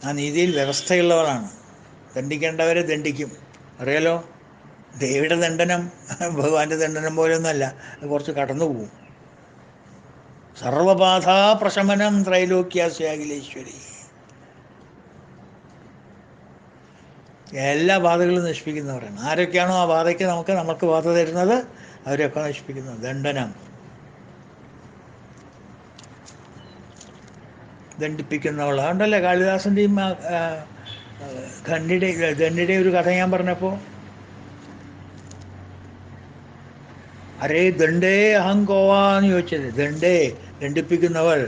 ആ നീതിയിൽ വ്യവസ്ഥയുള്ളവളാണ്. ദണ്ഡിക്കേണ്ടവരെ ദണ്ഡിക്കും. അറിയാലോ, ദേവിയുടെ ദണ്ഡനം ഭഗവാന്റെ ദണ്ഡനം പോലെയൊന്നുമല്ല. അത് കുറച്ച് കടന്നു പോകും. സർവബാധാ പ്രശമനം ത്രൈലോക്യാസ്യാഖിലേശ്വരി. എല്ലാ ബാധകളും നശിപ്പിക്കുന്നവരാണ്. ആരൊക്കെയാണോ ആ ബാധയ്ക്ക് നമുക്ക് ബാധ തരുന്നത് അവരെയൊക്കെ നശിപ്പിക്കുന്നത്. ദണ്ഡനം, ദണ്ഡിപ്പിക്കുന്നവൾ. അതുകൊണ്ടല്ലേ കാളിദാസൻ്റെയും ഖണ്ഡിയുടെ ഒരു കഥ ഞാൻ പറഞ്ഞപ്പോൾ, അരേ ദണ്ഡേ അഹങ്കോവാന്ന് ചോദിച്ചത്. ദണ്ഡേ, ദണ്ഡിപ്പിക്കുന്നവൾ,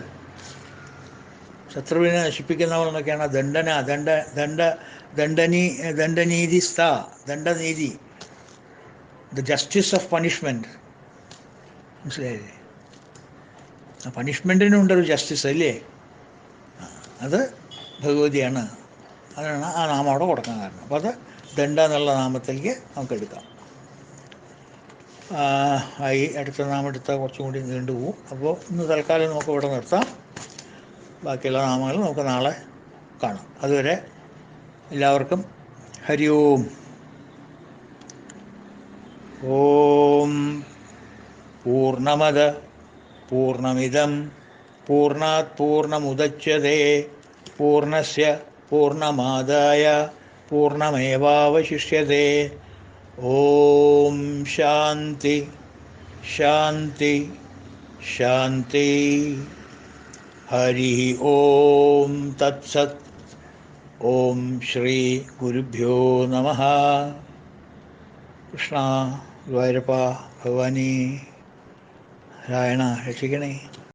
ശത്രുവിനെ നശിപ്പിക്കുന്നവൾ എന്നൊക്കെയാണ്. ദണ്ഡന, ദണ്ഡനീതിസ്ഥ, ദണ്ഡനീതി, ദ ജസ്റ്റിസ് ഓഫ് പണിഷ്മെൻറ്റ്. മനസ്സിലായില്ലേ? ആ പണിഷ്മെൻറ്റിനുണ്ടൊരു ജസ്റ്റിസ് അല്ലേ? അത് ഭഗവതിയാണ്. അതാണ് ആ നാമം അവിടെ കൊടുക്കാൻ കാരണം. അപ്പോൾ അത് ദണ്ഡ എന്നുള്ള നാമത്തിലേക്ക് നമുക്ക് എടുക്കാം. ആയി. അടുത്ത നാമം എടുത്താൽ കുറച്ചും കൂടി നീണ്ടുപോകും. അപ്പോൾ ഇന്ന് തൽക്കാലം നമുക്ക് ഇവിടെ നിർത്താം. ബാക്കിയുള്ള നാമങ്ങൾ നമുക്ക് നാളെ കാണാം. അതുവരെ എല്ലാവർക്കും ഹരി ഓം. ഓം പൂർണ്ണമദ പൂർണ്ണമിദം പൂർണ്ണാത് പൂർണ്ണമുദച്യതേ പൂർണ്ണസ്യ പൂർണ്ണമാദായ പൂർണ്ണമേവാവശിഷ്യതേ. ഓം ശാന്തി ശാന്തി ശാന്തി. ഹരി ഓം തത്സത്. ഓം ശ്രീ ഗുരുഭ്യോ നമഃ. കൃഷ്ണ, ഗുരുവായൂരപ്പ, ഭഗവാനി, നാരായണ രക്ഷിക്കണേ.